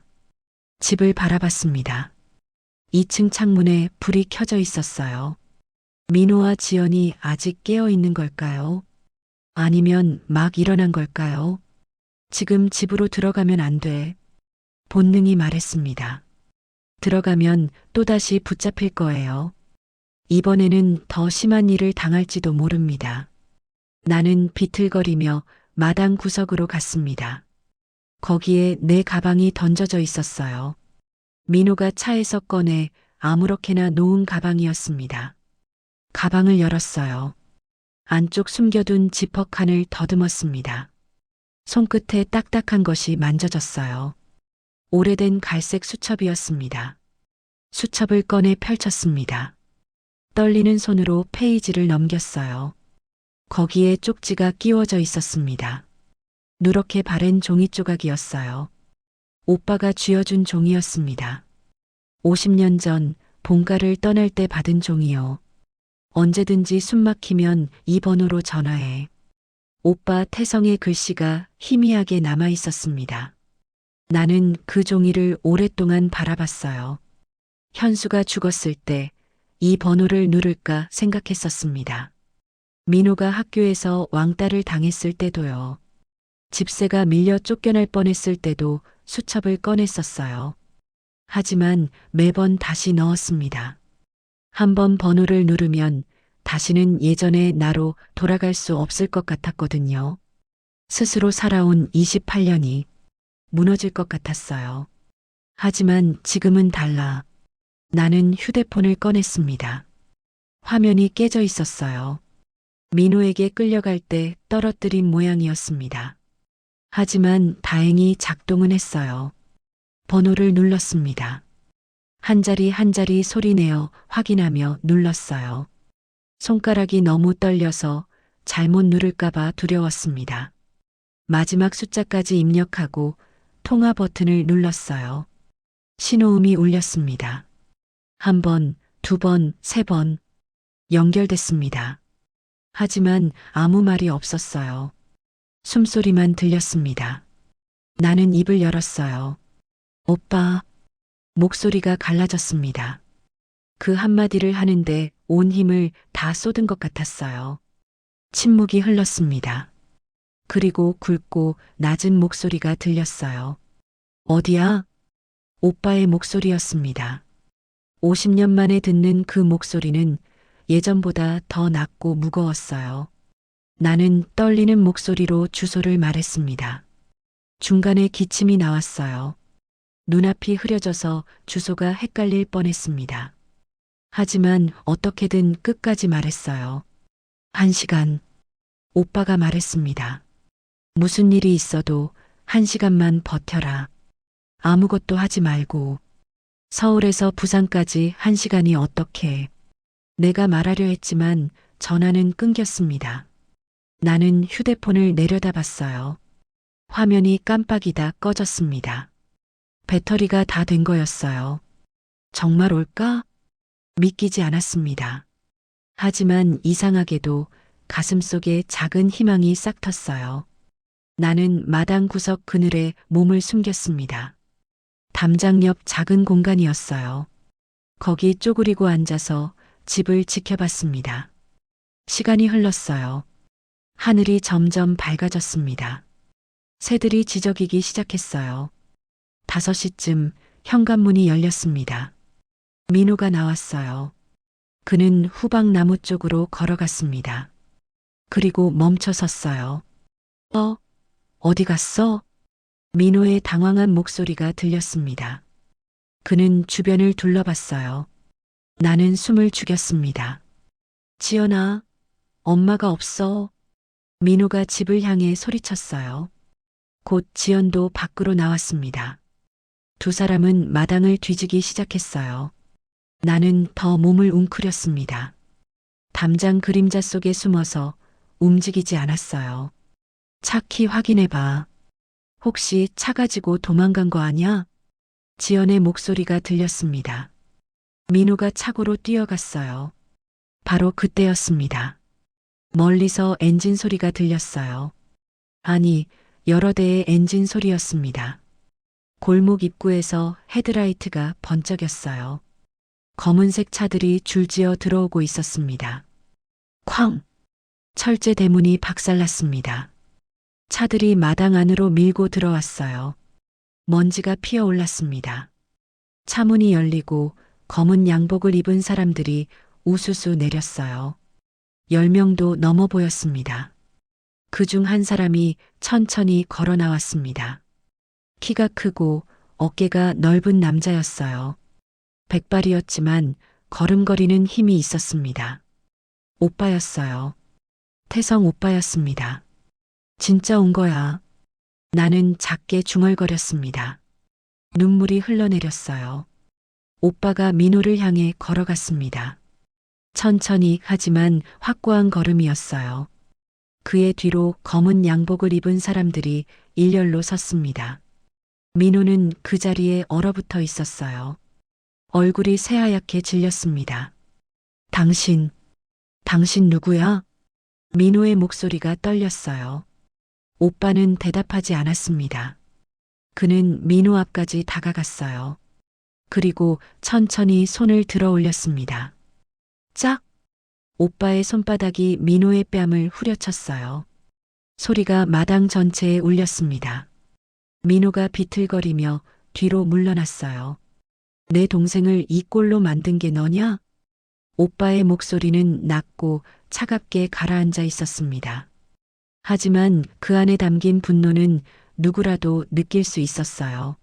집을 바라봤습니다. 2층 창문에 불이 켜져 있었어요. 민호와 지연이 아직 깨어 있는 걸까요? 아니면 막 일어난 걸까요? 지금 집으로 들어가면 안 돼. 본능이 말했습니다. 들어가면 또다시 붙잡힐 거예요. 이번에는 더 심한 일을 당할지도 모릅니다. 나는 비틀거리며 마당 구석으로 갔습니다. 거기에 내 가방이 던져져 있었어요. 민호가 차에서 꺼내 아무렇게나 놓은 가방이었습니다. 가방을 열었어요. 안쪽 숨겨둔 지퍼칸을 더듬었습니다. 손끝에 딱딱한 것이 만져졌어요. 오래된 갈색 수첩이었습니다. 수첩을 꺼내 펼쳤습니다. 떨리는 손으로 페이지를 넘겼어요. 거기에 쪽지가 끼워져 있었습니다. 누렇게 바랜 종이 조각이었어요. 오빠가 쥐어준 종이었습니다. 50년 전 본가를 떠날 때 받은 종이요. 언제든지 숨 막히면 이 번호로 전화해. 오빠 태성의 글씨가 희미하게 남아 있었습니다. 나는 그 종이를 오랫동안 바라봤어요. 현수가 죽었을 때 이 번호를 누를까 생각했었습니다. 민호가 학교에서 왕따를 당했을 때도요. 집세가 밀려 쫓겨날 뻔했을 때도 수첩을 꺼냈었어요. 하지만 매번 다시 넣었습니다. 한번 번호를 누르면 다시는 예전의 나로 돌아갈 수 없을 것 같았거든요. 스스로 살아온 28년이 무너질 것 같았어요. 하지만 지금은 달라. 나는 휴대폰을 꺼냈습니다. 화면이 깨져 있었어요. 민호에게 끌려갈 때 떨어뜨린 모양이었습니다. 하지만 다행히 작동은 했어요. 번호를 눌렀습니다. 한 자리 한 자리 소리내어 확인하며 눌렀어요. 손가락이 너무 떨려서 잘못 누를까봐 두려웠습니다. 마지막 숫자까지 입력하고 통화 버튼을 눌렀어요. 신호음이 울렸습니다. 한 번, 두 번, 세 번. 연결됐습니다. 하지만 아무 말이 없었어요. 숨소리만 들렸습니다. 나는 입을 열었어요. 오빠. 목소리가 갈라졌습니다. 그 한마디를 하는데 온 힘을 다 쏟은 것 같았어요. 침묵이 흘렀습니다. 그리고 굵고 낮은 목소리가 들렸어요. 어디야? 오빠의 목소리였습니다. 50년 만에 듣는 그 목소리는 예전보다 더 낮고 무거웠어요. 나는 떨리는 목소리로 주소를 말했습니다. 중간에 기침이 나왔어요. 눈앞이 흐려져서 주소가 헷갈릴 뻔했습니다. 하지만 어떻게든 끝까지 말했어요. 1시간. 오빠가 말했습니다. 무슨 일이 있어도 1시간만 버텨라. 아무것도 하지 말고. 서울에서 부산까지 1시간이 어떻게. 내가 말하려 했지만 전화는 끊겼습니다. 나는 휴대폰을 내려다봤어요. 화면이 깜빡이다 꺼졌습니다. 배터리가 다 된 거였어요. 정말 올까? 믿기지 않았습니다. 하지만 이상하게도 가슴속에 작은 희망이 싹 텄어요. 나는 마당 구석 그늘에 몸을 숨겼습니다. 담장 옆 작은 공간이었어요. 거기 쪼그리고 앉아서 집을 지켜봤습니다. 시간이 흘렀어요. 하늘이 점점 밝아졌습니다. 새들이 지저귀기 시작했어요. 5시쯤 현관문이 열렸습니다. 민호가 나왔어요. 그는 후방 나무 쪽으로 걸어갔습니다. 그리고 멈춰 섰어요. 어디 갔어? 민호의 당황한 목소리가 들렸습니다. 그는 주변을 둘러봤어요. 나는 숨을 죽였습니다. 지연아, 엄마가 없어. 민호가 집을 향해 소리쳤어요. 곧 지연도 밖으로 나왔습니다. 두 사람은 마당을 뒤지기 시작했어요. 나는 더 몸을 웅크렸습니다. 담장 그림자 속에 숨어서 움직이지 않았어요. 차 키 확인해봐. 혹시 차 가지고 도망간 거 아냐? 지연의 목소리가 들렸습니다. 민호가 차고로 뛰어갔어요. 바로 그때였습니다. 멀리서 엔진 소리가 들렸어요. 아니, 여러 대의 엔진 소리였습니다. 골목 입구에서 헤드라이트가 번쩍였어요. 검은색 차들이 줄지어 들어오고 있었습니다. 쾅! 철제 대문이 박살났습니다. 차들이 마당 안으로 밀고 들어왔어요. 먼지가 피어올랐습니다. 차문이 열리고 검은 양복을 입은 사람들이 우수수 내렸어요. 10명도 넘어 보였습니다. 그중 한 사람이 천천히 걸어 나왔습니다. 키가 크고 어깨가 넓은 남자였어요. 백발이었지만 걸음걸이는 힘이 있었습니다. 오빠였어요. 태성 오빠였습니다. 진짜 온 거야. 나는 작게 중얼거렸습니다. 눈물이 흘러내렸어요. 오빠가 민호를 향해 걸어갔습니다. 천천히 하지만 확고한 걸음이었어요. 그의 뒤로 검은 양복을 입은 사람들이 일렬로 섰습니다. 민호는 그 자리에 얼어붙어 있었어요. 얼굴이 새하얗게 질렸습니다. 당신 누구야? 민호의 목소리가 떨렸어요. 오빠는 대답하지 않았습니다. 그는 민호 앞까지 다가갔어요. 그리고 천천히 손을 들어 올렸습니다. 짝! 오빠의 손바닥이 민호의 뺨을 후려쳤어요. 소리가 마당 전체에 울렸습니다. 민호가 비틀거리며 뒤로 물러났어요. 내 동생을 이 꼴로 만든 게 너냐? 오빠의 목소리는 낮고 차갑게 가라앉아 있었습니다. 하지만 그 안에 담긴 분노는 누구라도 느낄 수 있었어요.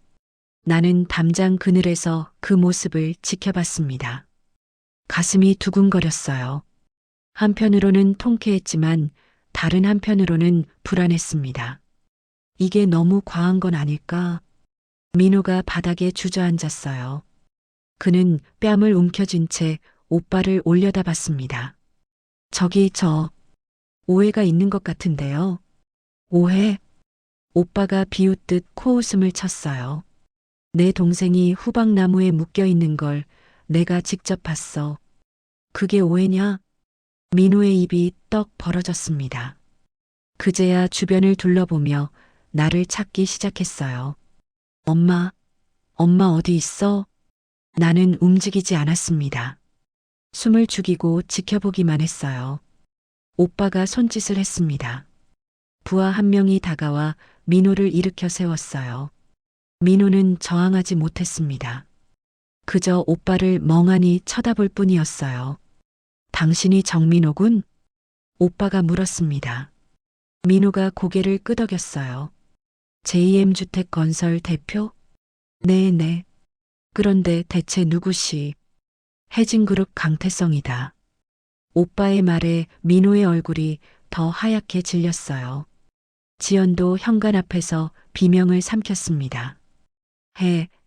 나는 담장 그늘에서 그 모습을 지켜봤습니다. 가슴이 두근거렸어요. 한편으로는 통쾌했지만 다른 한편으로는 불안했습니다. 이게 너무 과한 건 아닐까? 민호가 바닥에 주저앉았어요. 그는 뺨을 움켜쥔 채 오빠를 올려다봤습니다. 저기 오해가 있는 것 같은데요. 오해? 오빠가 비웃듯 코웃음을 쳤어요. 내 동생이 후방나무에 묶여 있는 걸 내가 직접 봤어. 그게 오해냐? 민호의 입이 떡 벌어졌습니다. 그제야 주변을 둘러보며 나를 찾기 시작했어요. 엄마 어디 있어? 나는 움직이지 않았습니다. 숨을 죽이고 지켜보기만 했어요. 오빠가 손짓을 했습니다. 부하 한 명이 다가와 민호를 일으켜 세웠어요. 민호는 저항하지 못했습니다. 그저 오빠를 멍하니 쳐다볼 뿐이었어요. 당신이 정민호군? 오빠가 물었습니다. 민호가 고개를 끄덕였어요. JM주택 건설 대표? 네. 그런데 대체 누구시? 해진그룹 강태성이다. 오빠의 말에 민호의 얼굴이 더 하얗게 질렸어요. 지연도 현관 앞에서 비명을 삼켰습니다.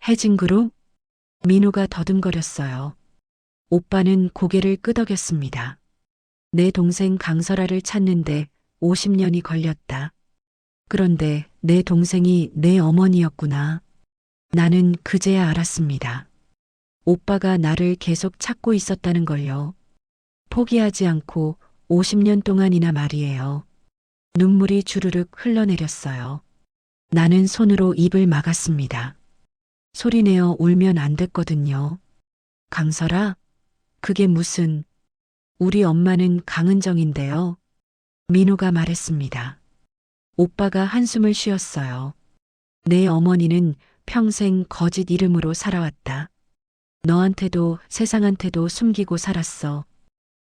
해진그룹? 민호가 더듬거렸어요. 오빠는 고개를 끄덕였습니다. 내 동생 강설아를 찾는데 50년이 걸렸다. 그런데 내 동생이 내 어머니였구나. 나는 그제야 알았습니다. 오빠가 나를 계속 찾고 있었다는 걸요. 포기하지 않고 50년 동안이나 말이에요. 눈물이 주르륵 흘러내렸어요. 나는 손으로 입을 막았습니다. 소리내어 울면 안 됐거든요. 강설아? 그게 무슨... 우리 엄마는 강은정인데요. 민호가 말했습니다. 오빠가 한숨을 쉬었어요. 내 어머니는 평생 거짓 이름으로 살아왔다. 너한테도 세상한테도 숨기고 살았어.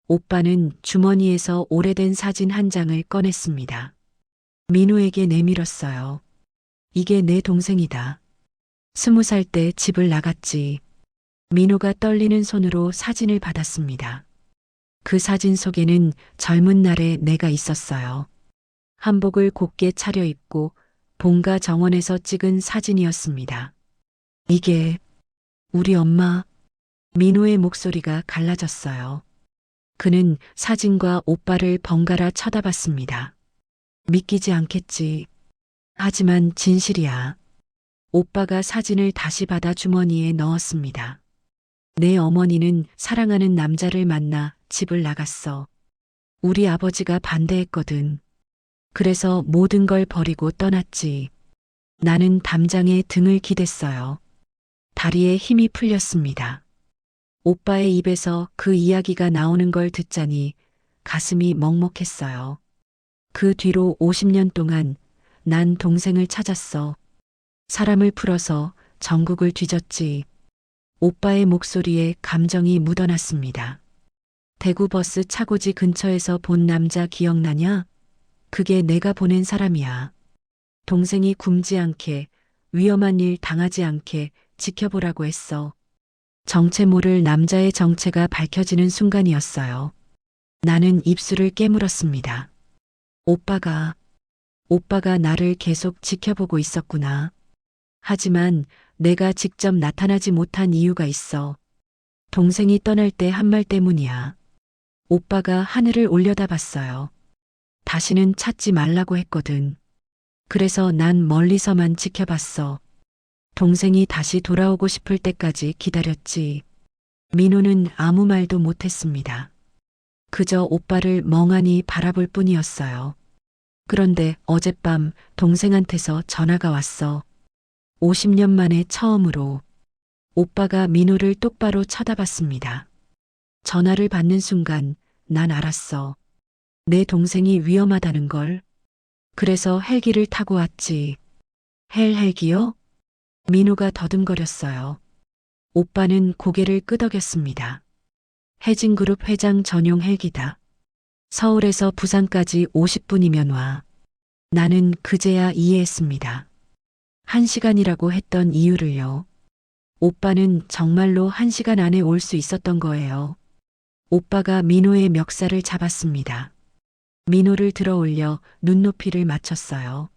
오빠는 주머니에서 오래된 사진 한 장을 꺼냈습니다. 민호에게 내밀었어요. 이게 내 동생이다. 20살 때 집을 나갔지. 민호가 떨리는 손으로 사진을 받았습니다. 그 사진 속에는 젊은 날의 내가 있었어요. 한복을 곱게 차려입고 본가 정원에서 찍은 사진이었습니다. 이게 우리 엄마. 민호의 목소리가 갈라졌어요. 그는 사진과 오빠를 번갈아 쳐다봤습니다. 믿기지 않겠지. 하지만 진실이야. 오빠가 사진을 다시 받아 주머니에 넣었습니다. 내 어머니는 사랑하는 남자를 만나 집을 나갔어. 우리 아버지가 반대했거든. 그래서 모든 걸 버리고 떠났지. 나는 담장에 등을 기댔어요. 다리에 힘이 풀렸습니다. 오빠의 입에서 그 이야기가 나오는 걸 듣자니 가슴이 먹먹했어요. 그 뒤로 50년 동안 난 동생을 찾았어. 사람을 풀어서 전국을 뒤졌지. 오빠의 목소리에 감정이 묻어났습니다. 대구 버스 차고지 근처에서 본 남자 기억나냐? 그게 내가 보낸 사람이야. 동생이 굶지 않게, 위험한 일 당하지 않게 지켜보라고 했어. 정체 모를 남자의 정체가 밝혀지는 순간이었어요. 나는 입술을 깨물었습니다. 오빠가 나를 계속 지켜보고 있었구나. 하지만 내가 직접 나타나지 못한 이유가 있어. 동생이 떠날 때 한 말 때문이야. 오빠가 하늘을 올려다봤어요. 다시는 찾지 말라고 했거든. 그래서 난 멀리서만 지켜봤어. 동생이 다시 돌아오고 싶을 때까지 기다렸지. 민호는 아무 말도 못했습니다. 그저 오빠를 멍하니 바라볼 뿐이었어요. 그런데 어젯밤 동생한테서 전화가 왔어. 50년 만에 처음으로. 오빠가 민호를 똑바로 쳐다봤습니다. 전화를 받는 순간 난 알았어. 내 동생이 위험하다는 걸. 그래서 헬기를 타고 왔지. 헬기요? 민호가 더듬거렸어요. 오빠는 고개를 끄덕였습니다. 해진그룹 회장 전용 헬기다. 서울에서 부산까지 50분이면 와. 나는 그제야 이해했습니다. 1시간이라고 했던 이유를요. 오빠는 정말로 1시간 안에 올 수 있었던 거예요. 오빠가 민호의 멱살을 잡았습니다. 민호를 들어 올려 눈높이를 맞췄어요.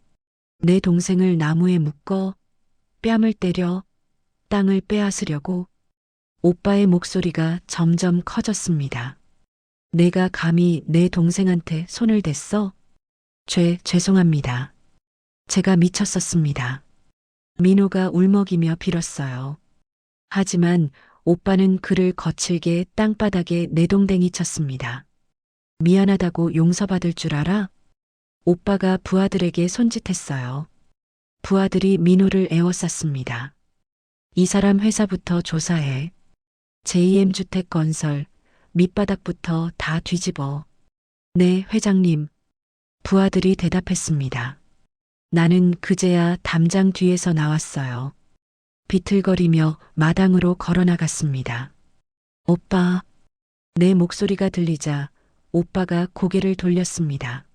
내 동생을 나무에 묶어? 뺨을 때려 땅을 빼앗으려고 오빠의 목소리가 점점 커졌습니다. 내가 감히 내 동생한테 손을 댔어? 죄송합니다. 제가 미쳤었습니다. 민호가 울먹이며 빌었어요. 하지만 오빠는 그를 거칠게 땅바닥에 내동댕이 쳤습니다. 미안하다고 용서받을 줄 알아? 오빠가 부하들에게 손짓했어요. 부하들이 민호를 에워쌌습니다. 이 사람 회사부터 조사해. JM주택건설 밑바닥부터 다 뒤집어. 네, 회장님. 부하들이 대답했습니다. 나는 그제야 담장 뒤에서 나왔어요. 비틀거리며 마당으로 걸어나갔습니다. 오빠. 내 목소리가 들리자 오빠가 고개를 돌렸습니다.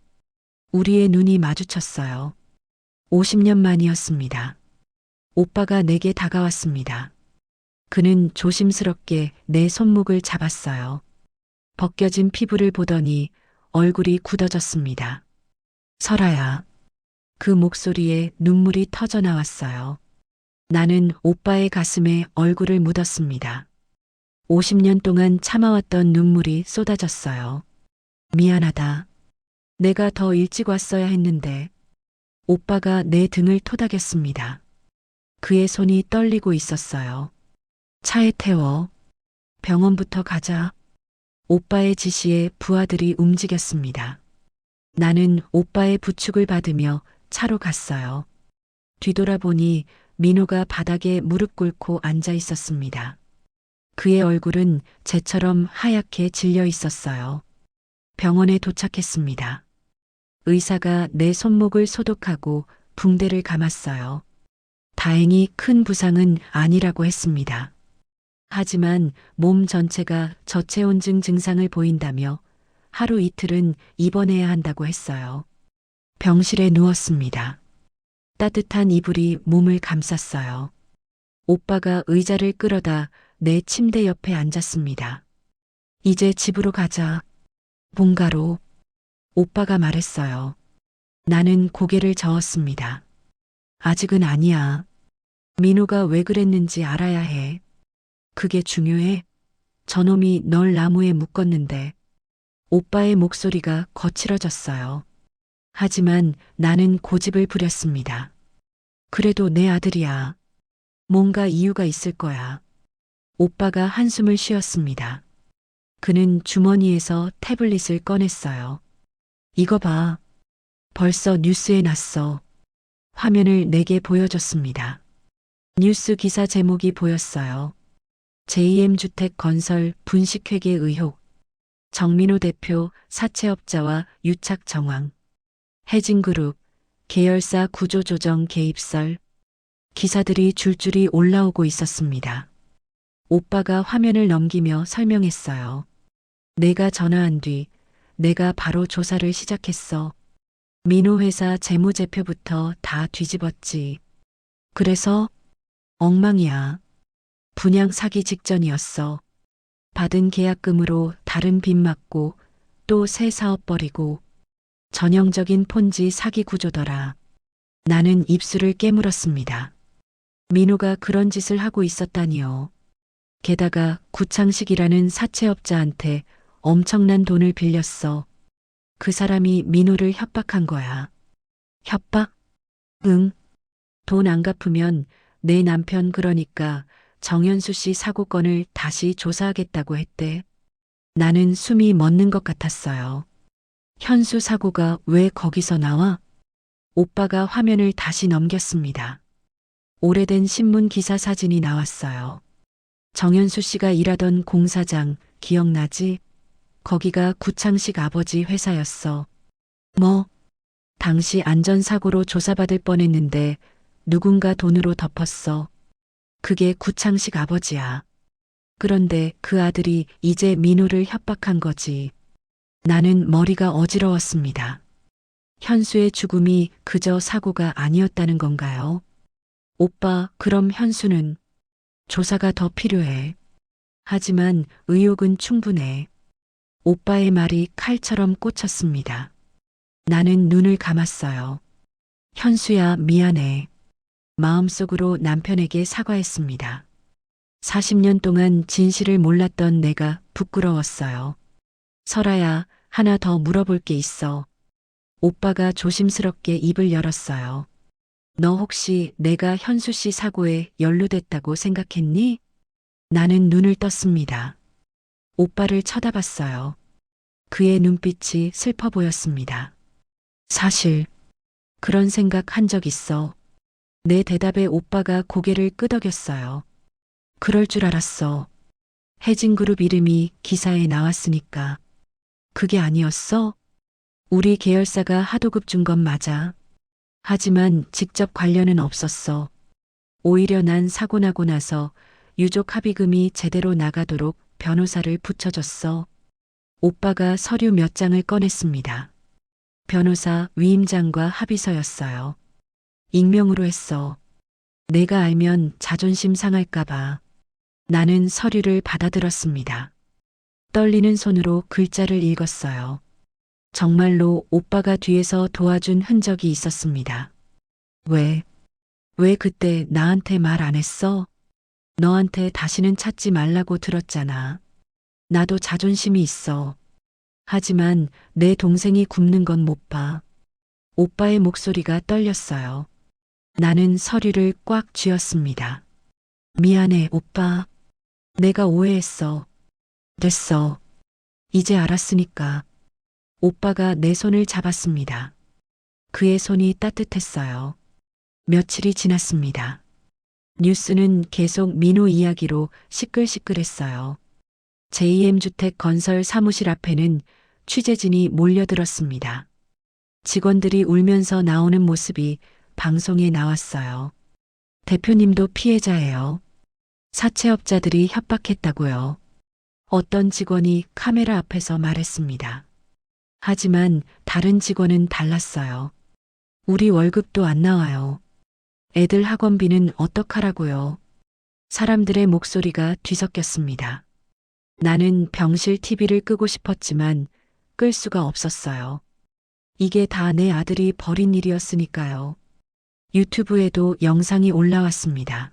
우리의 눈이 마주쳤어요. 50년 만이었습니다. 오빠가 내게 다가왔습니다. 그는 조심스럽게 내 손목을 잡았어요. 벗겨진 피부를 보더니 얼굴이 굳어졌습니다. 설아야. 그 목소리에 눈물이 터져 나왔어요. 나는 오빠의 가슴에 얼굴을 묻었습니다. 50년 동안 참아왔던 눈물이 쏟아졌어요. 미안하다. 내가 더 일찍 왔어야 했는데. 오빠가 내 등을 토닥였습니다. 그의 손이 떨리고 있었어요. 차에 태워. 병원부터 가자. 오빠의 지시에 부하들이 움직였습니다. 나는 오빠의 부축을 받으며 차로 갔어요. 뒤돌아보니 민호가 바닥에 무릎 꿇고 앉아 있었습니다. 그의 얼굴은 재처럼 하얗게 질려 있었어요. 병원에 도착했습니다. 의사가 내 손목을 소독하고 붕대를 감았어요. 다행히 큰 부상은 아니라고 했습니다. 하지만 몸 전체가 저체온증 증상을 보인다며 하루 이틀은 입원해야 한다고 했어요. 병실에 누웠습니다. 따뜻한 이불이 몸을 감쌌어요. 오빠가 의자를 끌어다 내 침대 옆에 앉았습니다. 이제 집으로 가자. 본가로. 오빠가 말했어요. 나는 고개를 저었습니다. 아직은 아니야. 민호가 왜 그랬는지 알아야 해. 그게 중요해. 저놈이 널 나무에 묶었는데. 오빠의 목소리가 거칠어졌어요. 하지만 나는 고집을 부렸습니다. 그래도 내 아들이야. 뭔가 이유가 있을 거야. 오빠가 한숨을 쉬었습니다. 그는 주머니에서 태블릿을 꺼냈어요. 이거 봐. 벌써 뉴스에 났어. 화면을 내게 보여줬습니다. 뉴스 기사 제목이 보였어요. JM주택건설 분식회계 의혹. 정민호 대표 사채업자와 유착 정황. 해진그룹 계열사 구조조정 개입설. 기사들이 줄줄이 올라오고 있었습니다. 오빠가 화면을 넘기며 설명했어요. 내가 전화한 뒤 내가 바로 조사를 시작했어. 민호 회사 재무제표부터 다 뒤집었지. 그래서 엉망이야. 분양 사기 직전이었어. 받은 계약금으로 다른 빚 막고 또 새 사업 벌이고 전형적인 폰지 사기 구조더라. 나는 입술을 깨물었습니다. 민호가 그런 짓을 하고 있었다니요. 게다가 구창식이라는 사채업자한테 엄청난 돈을 빌렸어. 그 사람이 민호를 협박한 거야. 협박? 응. 돈 안 갚으면 내 남편 그러니까 정현수 씨 사고건을 다시 조사하겠다고 했대. 나는 숨이 멎는 것 같았어요. 현수 사고가 왜 거기서 나와? 오빠가 화면을 다시 넘겼습니다. 오래된 신문 기사 사진이 나왔어요. 정현수 씨가 일하던 공사장 기억나지? 거기가 구창식 아버지 회사였어. 뭐? 당시 안전사고로 조사받을 뻔했는데 누군가 돈으로 덮었어. 그게 구창식 아버지야. 그런데 그 아들이 이제 민호를 협박한 거지. 나는 머리가 어지러웠습니다. 현수의 죽음이 그저 사고가 아니었다는 건가요? 오빠, 그럼 현수는? 조사가 더 필요해. 하지만 의혹은 충분해. 오빠의 말이 칼처럼 꽂혔습니다. 나는 눈을 감았어요. 현수야, 미안해. 마음속으로 남편에게 사과했습니다. 40년 동안 진실을 몰랐던 내가 부끄러웠어요. 설아야, 하나 더 물어볼 게 있어. 오빠가 조심스럽게 입을 열었어요. 너 혹시 내가 현수 씨 사고에 연루됐다고 생각했니? 나는 눈을 떴습니다. 오빠를 쳐다봤어요. 그의 눈빛이 슬퍼 보였습니다. 사실 그런 생각 한 적 있어. 내 대답에 오빠가 고개를 끄덕였어요. 그럴 줄 알았어. 해진그룹 이름이 기사에 나왔으니까. 그게 아니었어? 우리 계열사가 하도급 준 건 맞아. 하지만 직접 관련은 없었어. 오히려 난 사고 나고 나서 유족 합의금이 제대로 나가도록 변호사를 붙여줬어. 오빠가 서류 몇 장을 꺼냈습니다. 변호사 위임장과 합의서였어요. 익명으로 했어. 내가 알면 자존심 상할까봐. 나는 서류를 받아들었습니다. 떨리는 손으로 글자를 읽었어요. 정말로 오빠가 뒤에서 도와준 흔적이 있었습니다. 왜 그때 나한테 말 안 했어? 너한테 다시는 찾지 말라고 들었잖아. 나도 자존심이 있어. 하지만 내 동생이 굶는 건 못 봐. 오빠의 목소리가 떨렸어요. 나는 서류를 꽉 쥐었습니다. 미안해, 오빠. 내가 오해했어. 됐어. 이제 알았으니까. 오빠가 내 손을 잡았습니다. 그의 손이 따뜻했어요. 며칠이 지났습니다. 뉴스는 계속 민호 이야기로 시끌시끌했어요. JM주택 건설 사무실 앞에는 취재진이 몰려들었습니다. 직원들이 울면서 나오는 모습이 방송에 나왔어요. 대표님도 피해자예요. 사채업자들이 협박했다고요. 어떤 직원이 카메라 앞에서 말했습니다. 하지만 다른 직원은 달랐어요. 우리 월급도 안 나와요. 애들 학원비는 어떡하라고요. 사람들의 목소리가 뒤섞였습니다. 나는 병실 TV를 끄고 싶었지만 끌 수가 없었어요. 이게 다 내 아들이 벌인 일이었으니까요. 유튜브에도 영상이 올라왔습니다.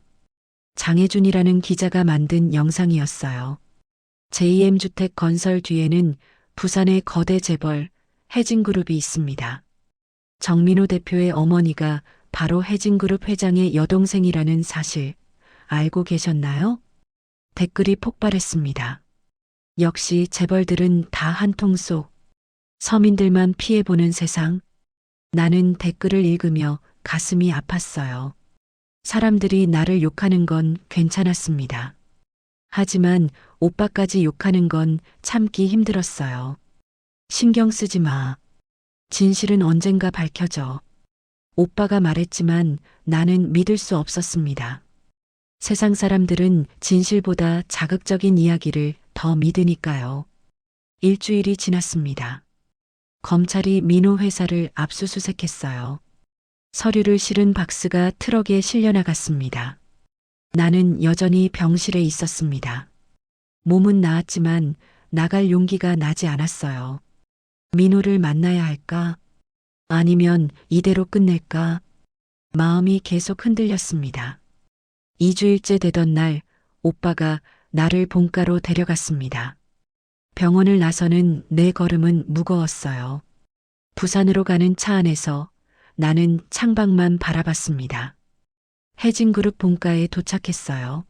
장혜준이라는 기자가 만든 영상이었어요. JM주택 건설 뒤에는 부산의 거대 재벌 해진그룹이 있습니다. 정민호 대표의 어머니가 바로 해진그룹 회장의 여동생이라는 사실 알고 계셨나요? 댓글이 폭발했습니다. 역시 재벌들은 다 한 통 속. 서민들만 피해보는 세상. 나는 댓글을 읽으며 가슴이 아팠어요. 사람들이 나를 욕하는 건 괜찮았습니다. 하지만 오빠까지 욕하는 건 참기 힘들었어요. 신경 쓰지 마. 진실은 언젠가 밝혀져. 오빠가 말했지만 나는 믿을 수 없었습니다. 세상 사람들은 진실보다 자극적인 이야기를 더 믿으니까요. 일주일이 지났습니다. 검찰이 민호 회사를 압수수색했어요. 서류를 실은 박스가 트럭에 실려나갔습니다. 나는 여전히 병실에 있었습니다. 몸은 나았지만 나갈 용기가 나지 않았어요. 민호를 만나야 할까? 아니면 이대로 끝낼까? 마음이 계속 흔들렸습니다. 2주일째 되던 날 오빠가 나를 본가로 데려갔습니다. 병원을 나서는 내 걸음은 무거웠어요. 부산으로 가는 차 안에서 나는 창밖만 바라봤습니다. 해진그룹 본가에 도착했어요.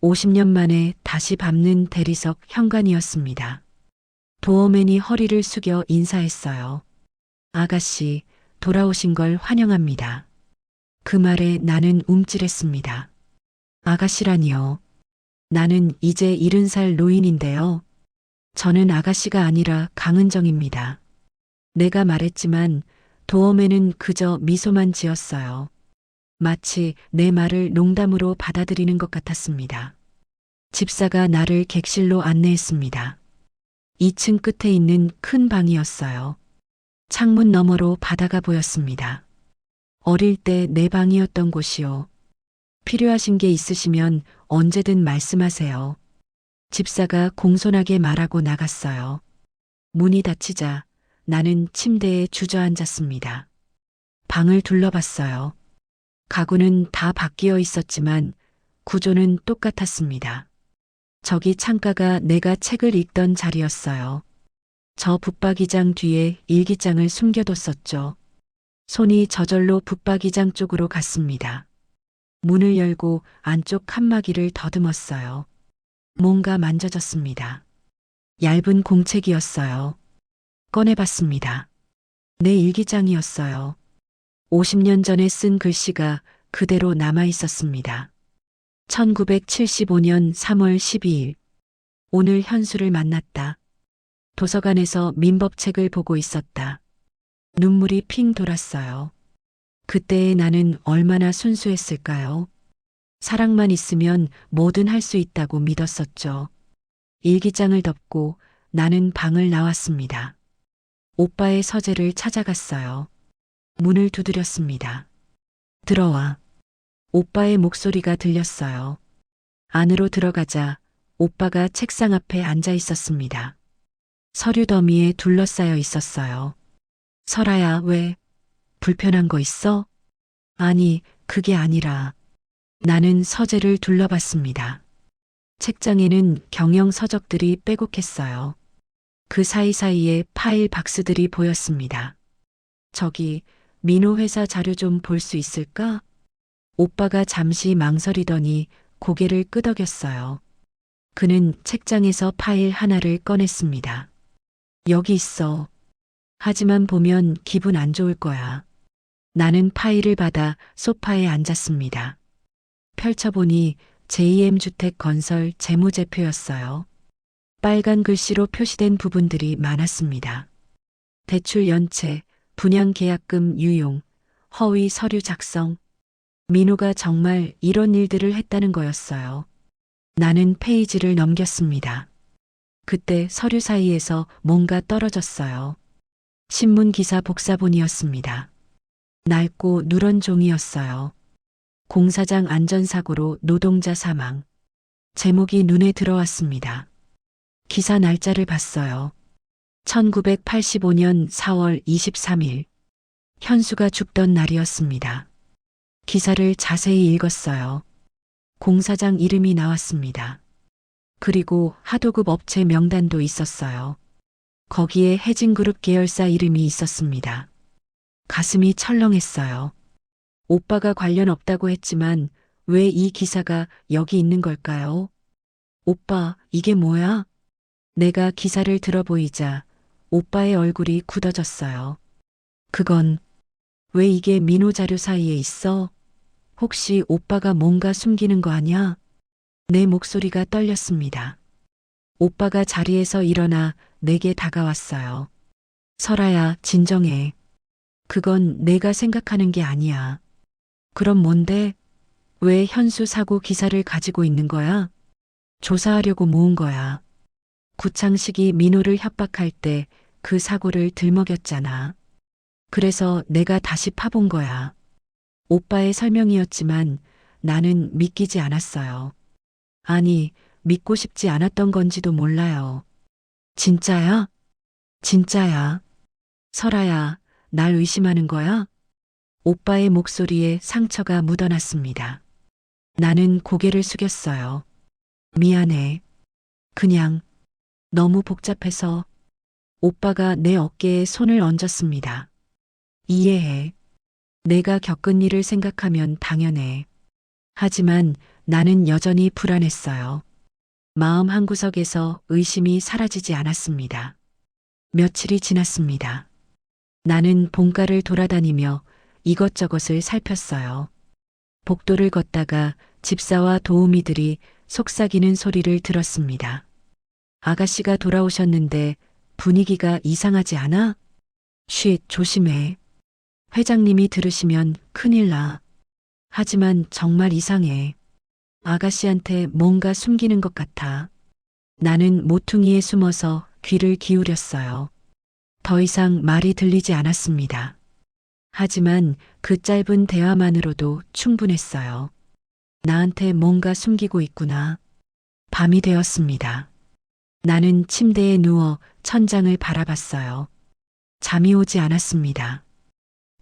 50년 만에 다시 밟는 대리석 현관이었습니다. 도어맨이 허리를 숙여 인사했어요. 아가씨, 돌아오신 걸 환영합니다. 그 말에 나는 움찔했습니다. 아가씨라니요. 나는 이제 70살 노인인데요. 저는 아가씨가 아니라 강은정입니다. 내가 말했지만 도어맨은 그저 미소만 지었어요. 마치 내 말을 농담으로 받아들이는 것 같았습니다. 집사가 나를 객실로 안내했습니다. 2층 끝에 있는 큰 방이었어요. 창문 너머로 바다가 보였습니다. 어릴 때 내 방이었던 곳이요. 필요하신 게 있으시면 언제든 말씀하세요. 집사가 공손하게 말하고 나갔어요. 문이 닫히자 나는 침대에 주저앉았습니다. 방을 둘러봤어요. 가구는 다 바뀌어 있었지만 구조는 똑같았습니다. 저기 창가가 내가 책을 읽던 자리였어요. 저 붙박이장 뒤에 일기장을 숨겨뒀었죠. 손이 저절로 붙박이장 쪽으로 갔습니다. 문을 열고 안쪽 칸막이를 더듬었어요. 뭔가 만져졌습니다. 얇은 공책이었어요. 꺼내봤습니다. 내 일기장이었어요. 50년 전에 쓴 글씨가 그대로 남아 있었습니다. 1975년 3월 12일. 오늘 현수를 만났다. 도서관에서 민법책을 보고 있었다. 눈물이 핑 돌았어요. 그때의 나는 얼마나 순수했을까요? 사랑만 있으면 뭐든 할 수 있다고 믿었었죠. 일기장을 덮고 나는 방을 나왔습니다. 오빠의 서재를 찾아갔어요. 문을 두드렸습니다. 들어와. 오빠의 목소리가 들렸어요. 안으로 들어가자 오빠가 책상 앞에 앉아 있었습니다. 서류 더미에 둘러싸여 있었어요. 설아야, 왜? 불편한 거 있어? 아니, 그게 아니라. 나는 서재를 둘러봤습니다. 책장에는 경영 서적들이 빼곡했어요. 그 사이사이에 파일 박스들이 보였습니다. 저기, 민호 회사 자료 좀 볼 수 있을까? 오빠가 잠시 망설이더니 고개를 끄덕였어요. 그는 책장에서 파일 하나를 꺼냈습니다. 여기 있어. 하지만 보면 기분 안 좋을 거야. 나는 파일을 받아 소파에 앉았습니다. 펼쳐보니 JM주택 건설 재무제표였어요. 빨간 글씨로 표시된 부분들이 많았습니다. 대출 연체, 분양 계약금 유용, 허위 서류 작성. 민호가 정말 이런 일들을 했다는 거였어요. 나는 페이지를 넘겼습니다. 그때 서류 사이에서 뭔가 떨어졌어요. 신문 기사 복사본이었습니다. 낡고 누런 종이였어요. 공사장 안전사고로 노동자 사망. 제목이 눈에 들어왔습니다. 기사 날짜를 봤어요. 1985년 4월 23일. 현수가 죽던 날이었습니다. 기사를 자세히 읽었어요. 공사장 이름이 나왔습니다. 그리고 하도급 업체 명단도 있었어요. 거기에 해진그룹 계열사 이름이 있었습니다. 가슴이 철렁했어요. 오빠가 관련 없다고 했지만 왜 이 기사가 여기 있는 걸까요? 오빠, 이게 뭐야? 내가 기사를 들어보이자 오빠의 얼굴이 굳어졌어요. 그건 왜 이게 민호 자료 사이에 있어? 혹시 오빠가 뭔가 숨기는 거 아냐? 내 목소리가 떨렸습니다. 오빠가 자리에서 일어나 내게 다가왔어요. 설아야, 진정해. 그건 내가 생각하는 게 아니야. 그럼 뭔데? 왜 현수 사고 기사를 가지고 있는 거야? 조사하려고 모은 거야. 구창식이 민호를 협박할 때 그 사고를 들먹였잖아. 그래서 내가 다시 파본 거야. 오빠의 설명이었지만 나는 믿기지 않았어요. 아니, 믿고 싶지 않았던 건지도 몰라요. 진짜야? 진짜야. 설아야, 날 의심하는 거야? 오빠의 목소리에 상처가 묻어났습니다. 나는 고개를 숙였어요. 미안해. 그냥 너무 복잡해서. 오빠가 내 어깨에 손을 얹었습니다. 이해해. 내가 겪은 일을 생각하면 당연해. 하지만 나는 여전히 불안했어요. 마음 한구석에서 의심이 사라지지 않았습니다. 며칠이 지났습니다. 나는 본가를 돌아다니며 이것저것을 살폈어요. 복도를 걷다가 집사와 도우미들이 속삭이는 소리를 들었습니다. 아가씨가 돌아오셨는데 분위기가 이상하지 않아? 쉿, 조심해. 회장님이 들으시면 큰일 나. 하지만 정말 이상해. 아가씨한테 뭔가 숨기는 것 같아. 나는 모퉁이에 숨어서 귀를 기울였어요. 더 이상 말이 들리지 않았습니다. 하지만 그 짧은 대화만으로도 충분했어요. 나한테 뭔가 숨기고 있구나. 밤이 되었습니다. 나는 침대에 누워 천장을 바라봤어요. 잠이 오지 않았습니다.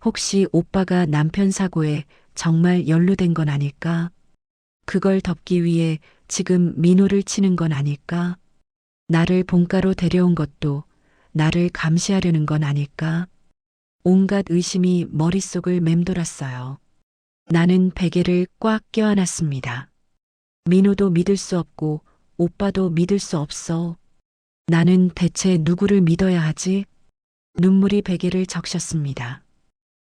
혹시 오빠가 남편 사고에 정말 연루된 건 아닐까? 그걸 덮기 위해 지금 민호를 치는 건 아닐까? 나를 본가로 데려온 것도 나를 감시하려는 건 아닐까? 온갖 의심이 머릿속을 맴돌았어요. 나는 베개를 꽉 껴안았습니다. 민호도 믿을 수 없고 오빠도 믿을 수 없어. 나는 대체 누구를 믿어야 하지? 눈물이 베개를 적셨습니다.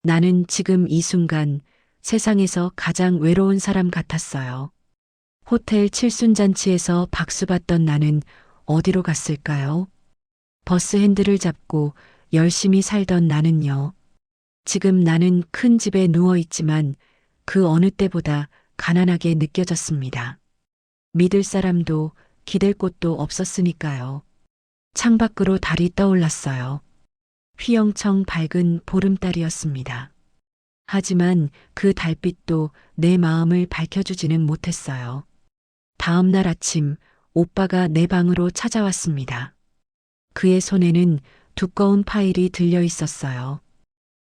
나는 지금 이 순간 세상에서 가장 외로운 사람 같았어요. 호텔 칠순잔치에서 박수받던 나는 어디로 갔을까요? 버스 핸들을 잡고 열심히 살던 나는요. 지금 나는 큰 집에 누워 있지만 그 어느 때보다 가난하게 느껴졌습니다. 믿을 사람도 기댈 곳도 없었으니까요. 창밖으로 달이 떠올랐어요. 휘영청 밝은 보름달이었습니다. 하지만 그 달빛도 내 마음을 밝혀주지는 못했어요. 다음 날 아침 오빠가 내 방으로 찾아왔습니다. 그의 손에는 두꺼운 파일이 들려 있었어요.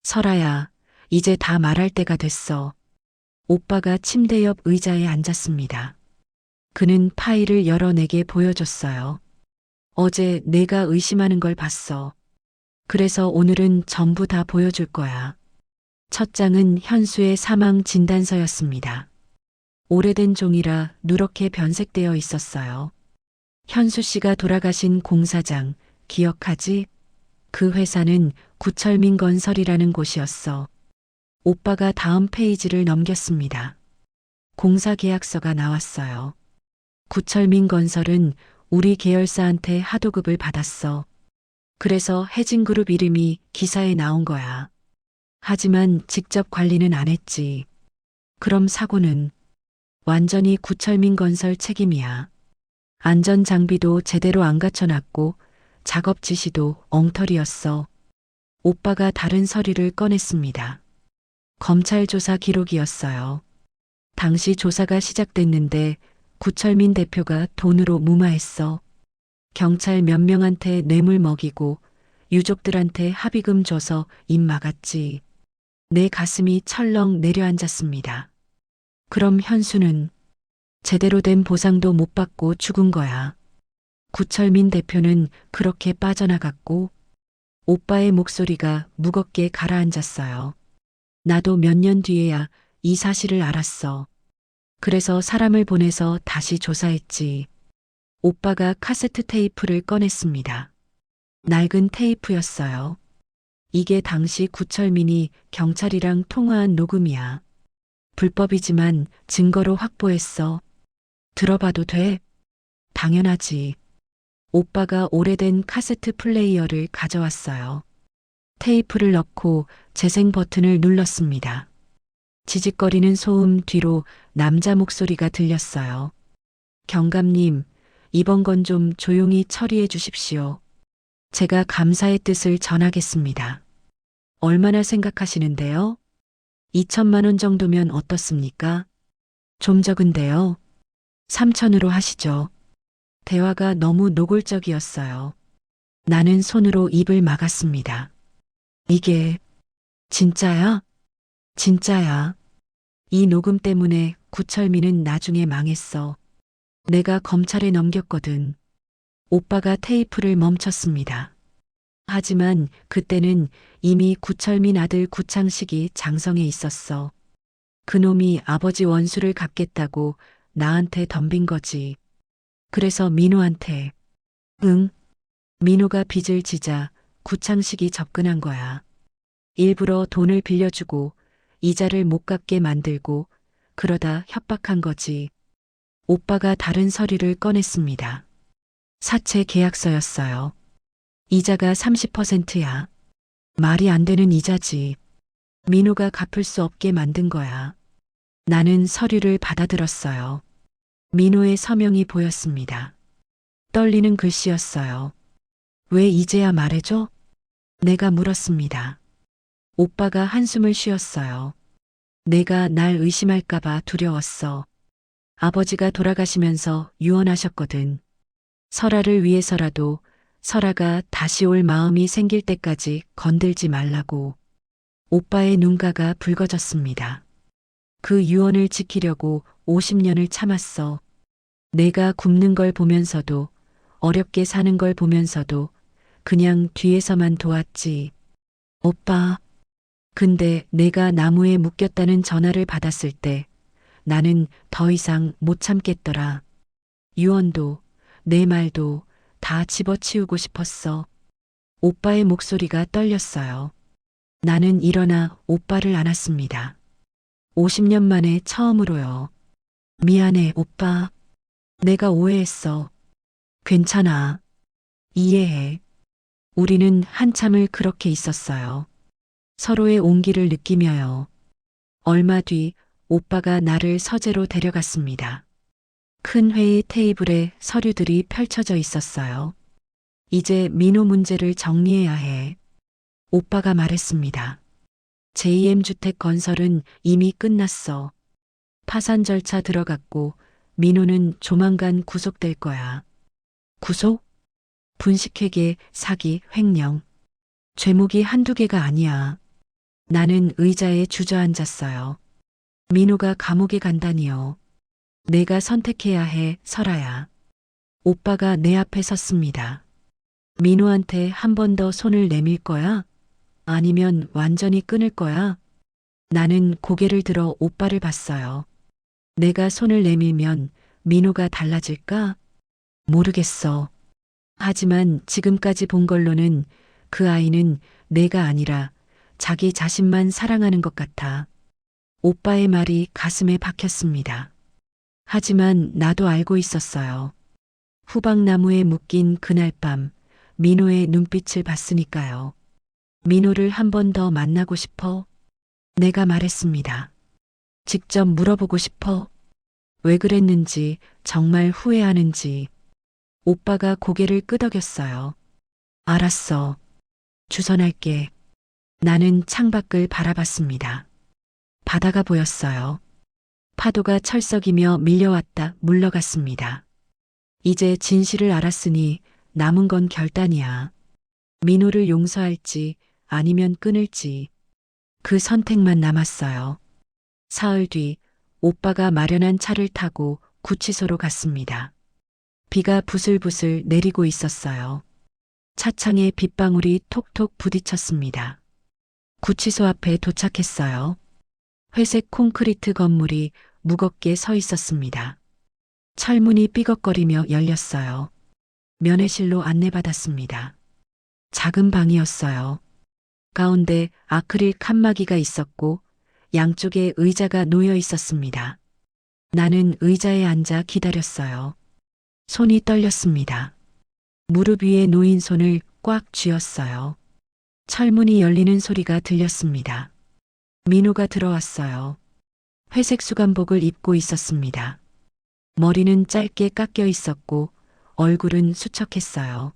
설아야, 이제 다 말할 때가 됐어. 오빠가 침대 옆 의자에 앉았습니다. 그는 파일을 열어 내게 보여줬어요. 어제 내가 의심하는 걸 봤어. 그래서 오늘은 전부 다 보여줄 거야. 첫 장은 현수의 사망 진단서였습니다. 오래된 종이라 누렇게 변색되어 있었어요. 현수 씨가 돌아가신 공사장, 기억하지? 그 회사는 구철민건설이라는 곳이었어. 오빠가 다음 페이지를 넘겼습니다. 공사 계약서가 나왔어요. 구철민건설은 우리 계열사한테 하도급을 받았어. 그래서 해진그룹 이름이 기사에 나온 거야. 하지만 직접 관리는 안 했지. 그럼 사고는 완전히 구철민건설 책임이야. 안전장비도 제대로 안 갖춰놨고 작업 지시도 엉터리였어. 오빠가 다른 서류를 꺼냈습니다. 검찰 조사 기록이었어요. 당시 조사가 시작됐는데 구철민 대표가 돈으로 무마했어. 경찰 몇 명한테 뇌물 먹이고 유족들한테 합의금 줘서 입 막았지. 내 가슴이 철렁 내려앉았습니다. 그럼 현수는 제대로 된 보상도 못 받고 죽은 거야. 구철민 대표는 그렇게 빠져나갔고 오빠의 목소리가 무겁게 가라앉았어요. 나도 몇 년 뒤에야 이 사실을 알았어. 그래서 사람을 보내서 다시 조사했지. 오빠가 카세트 테이프를 꺼냈습니다. 낡은 테이프였어요. 이게 당시 구철민이 경찰이랑 통화한 녹음이야. 불법이지만 증거로 확보했어. 들어봐도 돼? 당연하지. 오빠가 오래된 카세트 플레이어를 가져왔어요. 테이프를 넣고 재생 버튼을 눌렀습니다. 지직거리는 소음 뒤로 남자 목소리가 들렸어요. 경감님, 이번 건 좀 조용히 처리해 주십시오. 제가 감사의 뜻을 전하겠습니다. 얼마나 생각하시는데요? 2천만 원 정도면 어떻습니까? 좀 적은데요. 3천으로 하시죠. 대화가 너무 노골적이었어요. 나는 손으로 입을 막았습니다. 이게 진짜야? 진짜야. 이 녹음 때문에 구철민은 나중에 망했어. 내가 검찰에 넘겼거든. 오빠가 테이프를 멈췄습니다. 하지만 그때는 이미 구철민 아들 구창식이 장성에 있었어. 그놈이 아버지 원수를 갚겠다고 나한테 덤빈 거지. 그래서 민호한테. 응. 민호가 빚을 지자 구창식이 접근한 거야. 일부러 돈을 빌려주고 이자를 못 갚게 만들고 그러다 협박한 거지. 오빠가 다른 서류를 꺼냈습니다. 사채 계약서였어요. 이자가 30%야. 말이 안 되는 이자지. 민호가 갚을 수 없게 만든 거야. 나는 서류를 받아들었어요. 민호의 서명이 보였습니다. 떨리는 글씨였어요. 왜 이제야 말해줘? 내가 물었습니다. 오빠가 한숨을 쉬었어요. 내가 날 의심할까봐 두려웠어. 아버지가 돌아가시면서 유언하셨거든. 설아를 위해서라도 설아가 다시 올 마음이 생길 때까지 건들지 말라고. 오빠의 눈가가 붉어졌습니다. 그 유언을 지키려고 50년을 참았어. 내가 굶는 걸 보면서도, 어렵게 사는 걸 보면서도 그냥 뒤에서만 도왔지. 오빠. 근데 내가 나무에 묶였다는 전화를 받았을 때 나는 더 이상 못 참겠더라. 유언도, 내 말도 다 집어치우고 싶었어. 오빠의 목소리가 떨렸어요. 나는 일어나 오빠를 안았습니다. 50년 만에 처음으로요. 미안해, 오빠. 내가 오해했어. 괜찮아. 이해해. 우리는 한참을 그렇게 있었어요. 서로의 온기를 느끼며요. 얼마 뒤 오빠가 나를 서재로 데려갔습니다. 큰 회의 테이블에 서류들이 펼쳐져 있었어요. 이제 민호 문제를 정리해야 해. 오빠가 말했습니다. JM 주택 건설은 이미 끝났어. 파산 절차 들어갔고 민호는 조만간 구속될 거야. 구속? 분식회계, 사기, 횡령. 죄목이 한두 개가 아니야. 나는 의자에 주저앉았어요. 민호가 감옥에 간다니요. 내가 선택해야 해, 설아야. 오빠가 내 앞에 섰습니다. 민호한테 한 번 더 손을 내밀 거야? 아니면 완전히 끊을 거야? 나는 고개를 들어 오빠를 봤어요. 내가 손을 내밀면 민호가 달라질까? 모르겠어. 하지만 지금까지 본 걸로는 그 아이는 내가 아니라 자기 자신만 사랑하는 것 같아. 오빠의 말이 가슴에 박혔습니다. 하지만 나도 알고 있었어요. 후방나무에 묶인 그날 밤 민호의 눈빛을 봤으니까요. 민호를 한 번 더 만나고 싶어? 내가 말했습니다. 직접 물어보고 싶어? 왜 그랬는지, 정말 후회하는지. 오빠가 고개를 끄덕였어요. 알았어. 주선할게. 나는 창밖을 바라봤습니다. 바다가 보였어요. 파도가 철썩이며 밀려왔다 물러갔습니다. 이제 진실을 알았으니 남은 건 결단이야. 민호를 용서할지 아니면 끊을지. 그 선택만 남았어요. 사흘 뒤 오빠가 마련한 차를 타고 구치소로 갔습니다. 비가 부슬부슬 내리고 있었어요. 차창에 빗방울이 톡톡 부딪혔습니다. 구치소 앞에 도착했어요. 회색 콘크리트 건물이 무겁게 서 있었습니다. 철문이 삐걱거리며 열렸어요. 면회실로 안내받았습니다. 작은 방이었어요. 가운데 아크릴 칸막이가 있었고 양쪽에 의자가 놓여 있었습니다. 나는 의자에 앉아 기다렸어요. 손이 떨렸습니다. 무릎 위에 놓인 손을 꽉 쥐었어요. 철문이 열리는 소리가 들렸습니다. 민호가 들어왔어요. 회색 수감복을 입고 있었습니다. 머리는 짧게 깎여 있었고 얼굴은 수척했어요.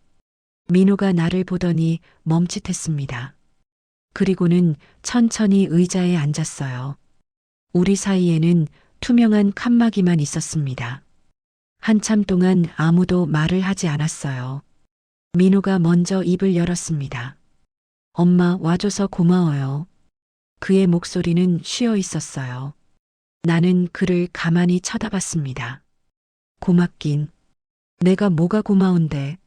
민호가 나를 보더니 멈칫했습니다. 그리고는 천천히 의자에 앉았어요. 우리 사이에는 투명한 칸막이만 있었습니다. 한참 동안 아무도 말을 하지 않았어요. 민호가 먼저 입을 열었습니다. 엄마 와줘서 고마워요. 그의 목소리는 쉬어 있었어요. 나는 그를 가만히 쳐다봤습니다. 고맙긴. 내가 뭐가 고마운데.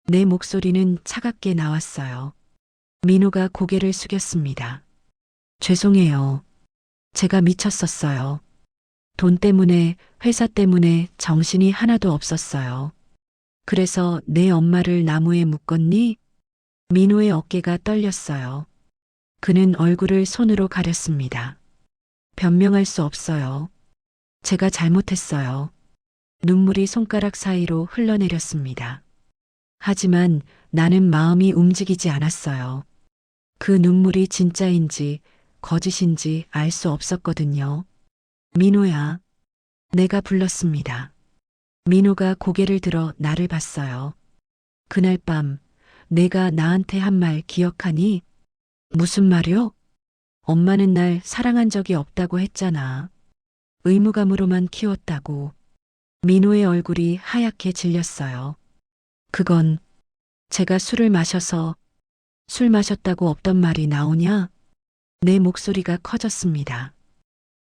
내 목소리는 차갑게 나왔어요. 민호가 고개를 숙였습니다. 죄송해요. 제가 미쳤었어요. 돈 때문에, 회사 때문에 정신이 하나도 없었어요. 그래서 내 엄마를 나무에 묶었니? 민호의 어깨가 떨렸어요. 그는 얼굴을 손으로 가렸습니다. 변명할 수 없어요. 제가 잘못했어요. 눈물이 손가락 사이로 흘러내렸습니다. 하지만 나는 마음이 움직이지 않았어요. 그 눈물이 진짜인지 거짓인지 알 수 없었거든요. 민호야. 내가 불렀습니다. 민호가 고개를 들어 나를 봤어요. 그날 밤 내가 나한테 한 말 기억하니? 무슨 말이요? 엄마는 날 사랑한 적이 없다고 했잖아. 의무감으로만 키웠다고. 민호의 얼굴이 하얗게 질렸어요. 그건 제가 술을 마셔서 술 마셨다고 없던 말이 나오냐? 내 목소리가 커졌습니다.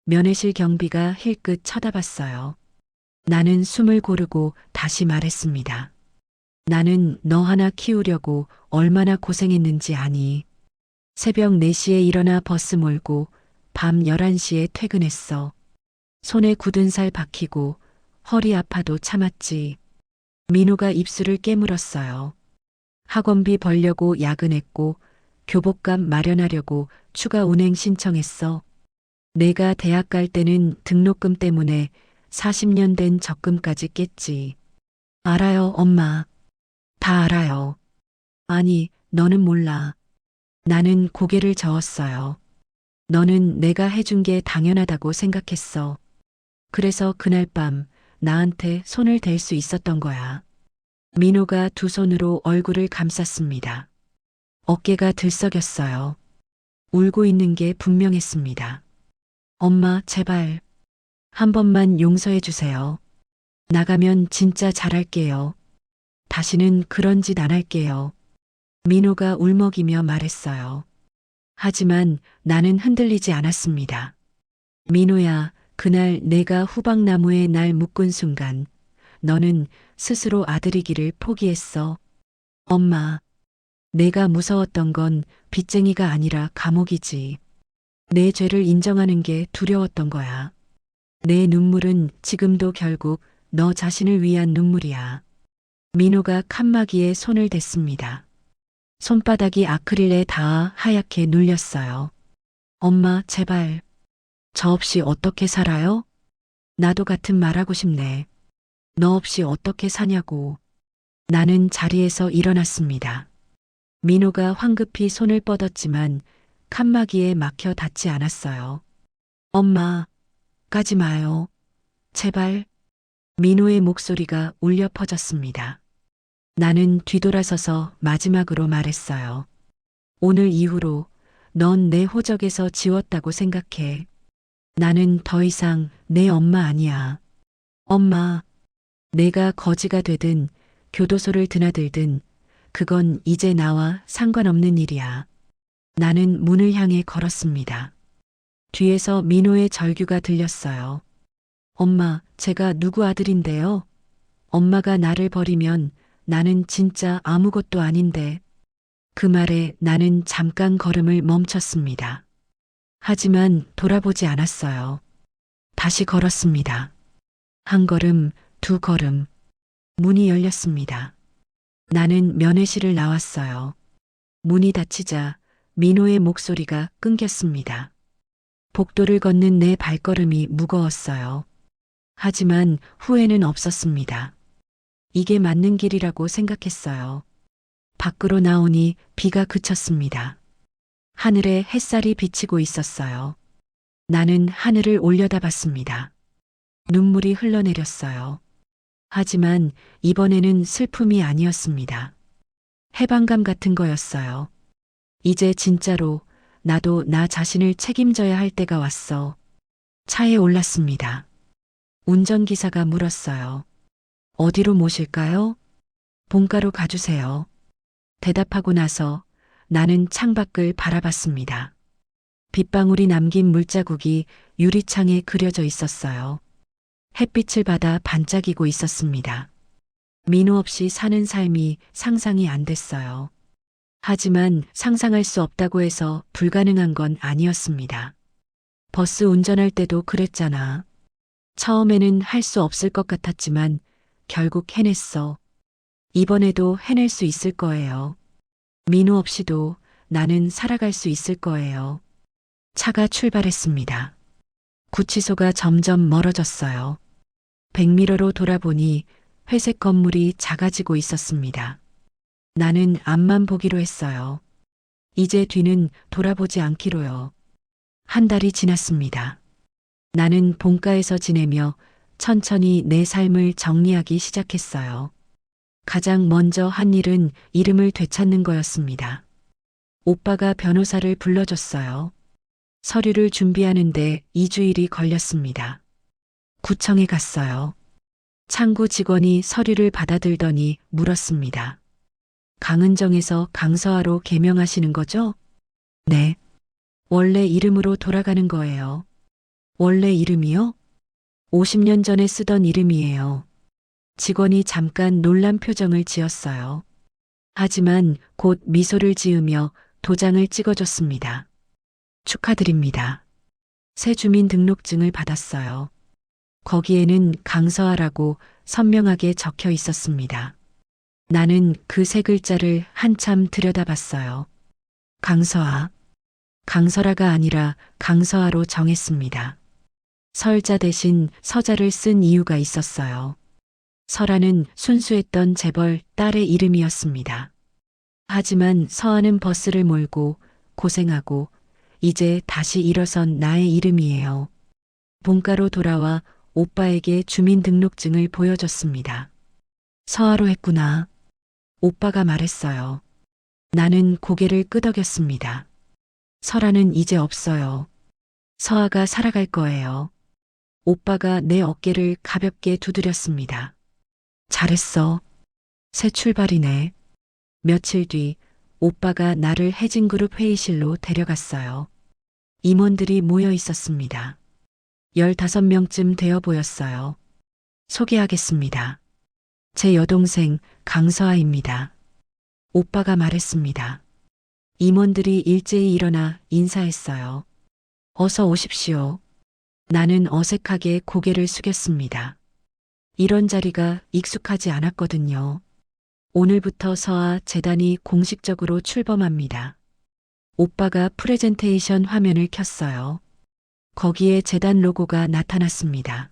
면회실 경비가 힐끗 쳐다봤어요. 나는 숨을 고르고 다시 말했습니다. 나는 너 하나 키우려고 얼마나 고생했는지 아니. 새벽 4시에 일어나 버스 몰고 밤 11시에 퇴근했어. 손에 굳은 살 박히고 허리 아파도 참았지. 민호가 입술을 깨물었어요. 학원비 벌려고 야근했고 교복값 마련하려고 추가 운행 신청했어. 내가 대학 갈 때는 등록금 때문에 40년 된 적금까지 깼지. 알아요, 엄마. 다 알아요. 아니, 너는 몰라. 나는 고개를 저었어요. 너는 내가 해준 게 당연하다고 생각했어. 그래서 그날 밤 나한테 손을 댈 수 있었던 거야. 민호가 두 손으로 얼굴을 감쌌습니다. 어깨가 들썩였어요. 울고 있는 게 분명했습니다. 엄마, 제발. 한 번만 용서해 주세요. 나가면 진짜 잘할게요. 다시는 그런 짓 안 할게요. 민호가 울먹이며 말했어요. 하지만 나는 흔들리지 않았습니다. 민호야, 그날 내가 후박나무에 날 묶은 순간 너는 스스로 아들이기를 포기했어. 엄마, 내가 무서웠던 건 빚쟁이가 아니라 감옥이지. 내 죄를 인정하는 게 두려웠던 거야. 내 눈물은 지금도 결국 너 자신을 위한 눈물이야. 민호가 칸막이에 손을 댔습니다. 손바닥이 아크릴에 닿아 하얗게 눌렸어요. 엄마, 제발. 저 없이 어떻게 살아요? 나도 같은 말하고 싶네. 너 없이 어떻게 사냐고. 나는 자리에서 일어났습니다. 민호가 황급히 손을 뻗었지만 칸막이에 막혀 닿지 않았어요. 엄마, 가지 마요. 제발. 민호의 목소리가 울려 퍼졌습니다. 나는 뒤돌아서서 마지막으로 말했어요. 오늘 이후로 넌 내 호적에서 지웠다고 생각해. 나는 더 이상 내 엄마 아니야. 엄마, 내가 거지가 되든 교도소를 드나들든 그건 이제 나와 상관없는 일이야. 나는 문을 향해 걸었습니다. 뒤에서 민호의 절규가 들렸어요. 엄마, 제가 누구 아들인데요? 엄마가 나를 버리면 나는 진짜 아무것도 아닌데. 그 말에 나는 잠깐 걸음을 멈췄습니다. 하지만 돌아보지 않았어요. 다시 걸었습니다. 한 걸음, 두 걸음. 문이 열렸습니다. 나는 면회실을 나왔어요. 문이 닫히자 민호의 목소리가 끊겼습니다. 복도를 걷는 내 발걸음이 무거웠어요. 하지만 후회는 없었습니다. 이게 맞는 길이라고 생각했어요. 밖으로 나오니 비가 그쳤습니다. 하늘에 햇살이 비치고 있었어요. 나는 하늘을 올려다봤습니다. 눈물이 흘러내렸어요. 하지만 이번에는 슬픔이 아니었습니다. 해방감 같은 거였어요. 이제 진짜로 나도 나 자신을 책임져야 할 때가 왔어. 차에 올랐습니다. 운전기사가 물었어요. 어디로 모실까요? 본가로 가주세요. 대답하고 나서 나는 창밖을 바라봤습니다. 빗방울이 남긴 물자국이 유리창에 그려져 있었어요. 햇빛을 받아 반짝이고 있었습니다. 민호 없이 사는 삶이 상상이 안 됐어요. 하지만 상상할 수 없다고 해서 불가능한 건 아니었습니다. 버스 운전할 때도 그랬잖아. 처음에는 할 수 없을 것 같았지만 결국 해냈어. 이번에도 해낼 수 있을 거예요. 민호 없이도 나는 살아갈 수 있을 거예요. 차가 출발했습니다. 구치소가 점점 멀어졌어요. 백미러로 돌아보니 회색 건물이 작아지고 있었습니다. 나는 앞만 보기로 했어요. 이제 뒤는 돌아보지 않기로요. 한 달이 지났습니다. 나는 본가에서 지내며 천천히 내 삶을 정리하기 시작했어요. 가장 먼저 한 일은 이름을 되찾는 거였습니다. 오빠가 변호사를 불러줬어요. 서류를 준비하는데 2주일이 걸렸습니다. 구청에 갔어요. 창구 직원이 서류를 받아들더니 물었습니다. 강은정에서 강서하로 개명하시는 거죠? 네. 원래 이름으로 돌아가는 거예요. 원래 이름이요? 50년 전에 쓰던 이름이에요. 직원이 잠깐 놀란 표정을 지었어요. 하지만 곧 미소를 지으며 도장을 찍어줬습니다. 축하드립니다. 새 주민등록증을 받았어요. 거기에는 강서아라고 선명하게 적혀 있었습니다. 나는 그 세 글자를 한참 들여다봤어요. 강서아. 강설아가 아니라 강서아로 정했습니다. 설자 대신 서자를 쓴 이유가 있었어요. 설아는 순수했던 재벌 딸의 이름이었습니다. 하지만 서아는 버스를 몰고 고생하고 이제 다시 일어선 나의 이름이에요. 본가로 돌아와 오빠에게 주민등록증을 보여줬습니다. 서아로 했구나. 오빠가 말했어요. 나는 고개를 끄덕였습니다. 설아는 이제 없어요. 서아가 살아갈 거예요. 오빠가 내 어깨를 가볍게 두드렸습니다. 잘했어. 새 출발이네. 며칠 뒤 오빠가 나를 해진그룹 회의실로 데려갔어요. 임원들이 모여 있었습니다. 15명쯤 되어 보였어요. 소개하겠습니다. 제 여동생 강서아입니다. 오빠가 말했습니다. 임원들이 일제히 일어나 인사했어요. 어서 오십시오. 나는 어색하게 고개를 숙였습니다. 이런 자리가 익숙하지 않았거든요. 오늘부터 서아 재단이 공식적으로 출범합니다. 오빠가 프레젠테이션 화면을 켰어요. 거기에 재단 로고가 나타났습니다.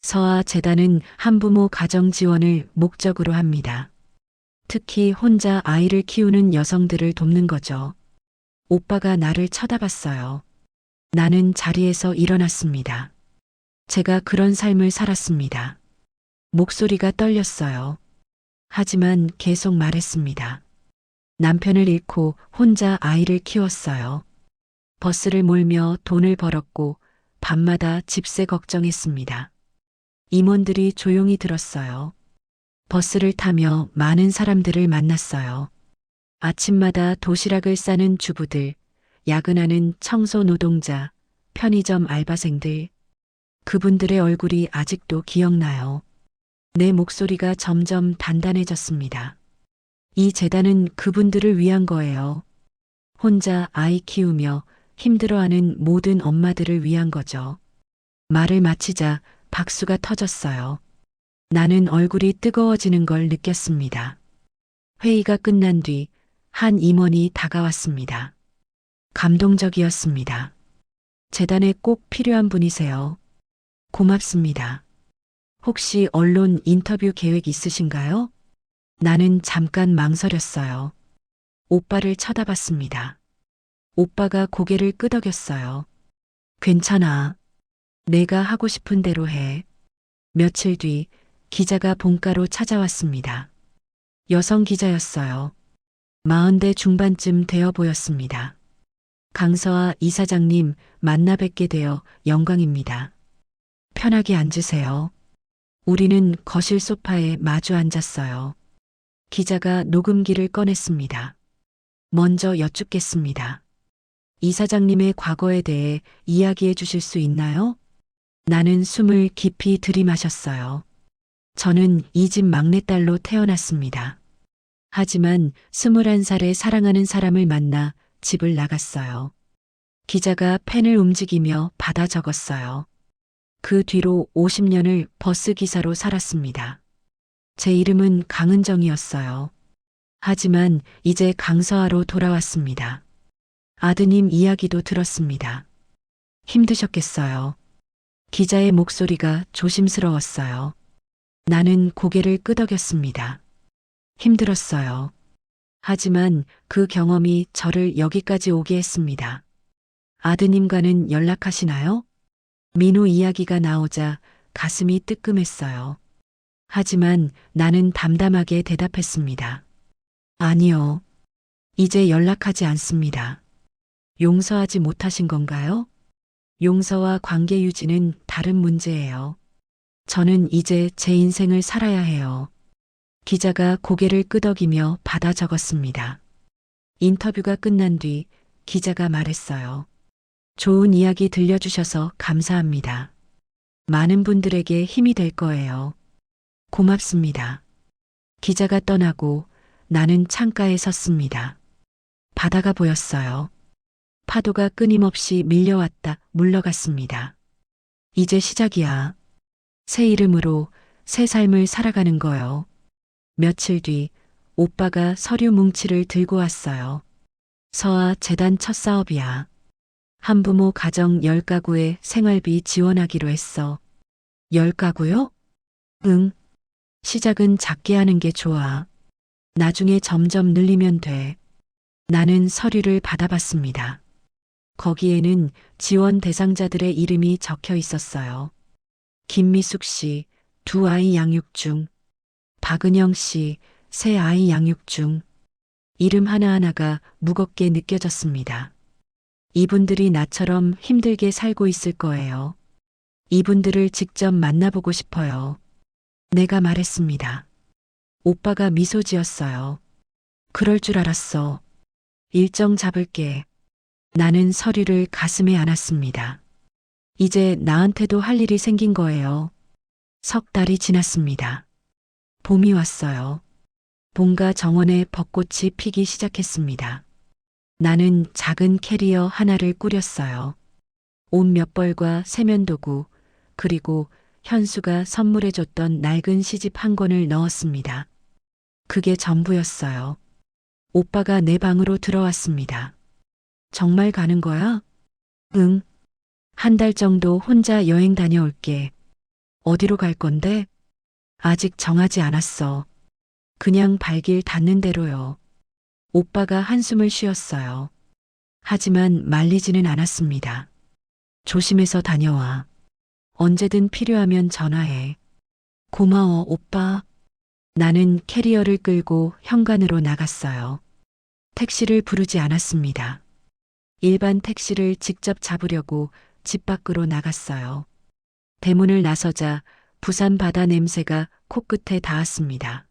서아 재단은 한부모 가정 지원을 목적으로 합니다. 특히 혼자 아이를 키우는 여성들을 돕는 거죠. 오빠가 나를 쳐다봤어요. 나는 자리에서 일어났습니다. 제가 그런 삶을 살았습니다. 목소리가 떨렸어요. 하지만 계속 말했습니다. 남편을 잃고 혼자 아이를 키웠어요. 버스를 몰며 돈을 벌었고 밤마다 집세 걱정했습니다. 임원들이 조용히 들었어요. 버스를 타며 많은 사람들을 만났어요. 아침마다 도시락을 싸는 주부들, 야근하는 청소 노동자, 편의점 알바생들. 그분들의 얼굴이 아직도 기억나요. 내 목소리가 점점 단단해졌습니다. 이 재단은 그분들을 위한 거예요. 혼자 아이 키우며 힘들어하는 모든 엄마들을 위한 거죠. 말을 마치자 박수가 터졌어요. 나는 얼굴이 뜨거워지는 걸 느꼈습니다. 회의가 끝난 뒤 한 임원이 다가왔습니다. 감동적이었습니다. 재단에 꼭 필요한 분이세요. 고맙습니다. 혹시 언론 인터뷰 계획 있으신가요? 나는 잠깐 망설였어요. 오빠를 쳐다봤습니다. 오빠가 고개를 끄덕였어요. 괜찮아. 내가 하고 싶은 대로 해. 며칠 뒤 기자가 본가로 찾아왔습니다. 여성 기자였어요. 40대 중반쯤 되어 보였습니다. 강서아 이사장님 만나 뵙게 되어 영광입니다. 편하게 앉으세요. 우리는 거실 소파에 마주 앉았어요. 기자가 녹음기를 꺼냈습니다. 먼저 여쭙겠습니다. 이사장님의 과거에 대해 이야기해 주실 수 있나요? 나는 숨을 깊이 들이마셨어요. 저는 이 집 막내딸로 태어났습니다. 하지만 21살에 사랑하는 사람을 만나 집을 나갔어요. 기자가 펜을 움직이며 받아 적었어요. 그 뒤로 50년을 버스 기사로 살았습니다. 제 이름은 강은정이었어요. 하지만 이제 강서아로 돌아왔습니다. 아드님 이야기도 들었습니다. 힘드셨겠어요. 기자의 목소리가 조심스러웠어요. 나는 고개를 끄덕였습니다. 힘들었어요. 하지만 그 경험이 저를 여기까지 오게 했습니다. 아드님과는 연락하시나요? 민호 이야기가 나오자 가슴이 뜨끔했어요. 하지만 나는 담담하게 대답했습니다. 아니요. 이제 연락하지 않습니다. 용서하지 못하신 건가요? 용서와 관계 유지는 다른 문제예요. 저는 이제 제 인생을 살아야 해요. 기자가 고개를 끄덕이며 받아 적었습니다. 인터뷰가 끝난 뒤 기자가 말했어요. 좋은 이야기 들려주셔서 감사합니다. 많은 분들에게 힘이 될 거예요. 고맙습니다. 기자가 떠나고 나는 창가에 섰습니다. 바다가 보였어요. 파도가 끊임없이 밀려왔다 물러갔습니다. 이제 시작이야. 새 이름으로 새 삶을 살아가는 거요. 며칠 뒤 오빠가 서류 뭉치를 들고 왔어요. 서아 재단 첫 사업이야. 한부모 가정 10가구에 생활비 지원하기로 했어. 10가구요? 응. 시작은 작게 하는 게 좋아. 나중에 점점 늘리면 돼. 나는 서류를 받아봤습니다. 거기에는 지원 대상자들의 이름이 적혀 있었어요. 김미숙 씨, 2아이 양육 중. 박은영 씨, 3아이 양육 중. 이름 하나하나가 무겁게 느껴졌습니다. 이분들이 나처럼 힘들게 살고 있을 거예요. 이분들을 직접 만나보고 싶어요. 내가 말했습니다. 오빠가 미소 지었어요. 그럴 줄 알았어. 일정 잡을게. 나는 서류를 가슴에 안았습니다. 이제 나한테도 할 일이 생긴 거예요. 석 달이 지났습니다. 봄이 왔어요. 본가 정원에 벚꽃이 피기 시작했습니다. 나는 작은 캐리어 하나를 꾸렸어요. 옷 몇 벌과 세면도구, 그리고 현수가 선물해줬던 낡은 시집 한 권을 넣었습니다. 그게 전부였어요. 오빠가 내 방으로 들어왔습니다. 정말 가는 거야? 응. 한 달 정도 혼자 여행 다녀올게. 어디로 갈 건데? 아직 정하지 않았어. 그냥 발길 닿는 대로요. 오빠가 한숨을 쉬었어요. 하지만 말리지는 않았습니다. 조심해서 다녀와. 언제든 필요하면 전화해. 고마워, 오빠. 나는 캐리어를 끌고 현관으로 나갔어요. 택시를 부르지 않았습니다. 일반 택시를 직접 잡으려고 집 밖으로 나갔어요. 대문을 나서자 부산 바다 냄새가 코끝에 닿았습니다.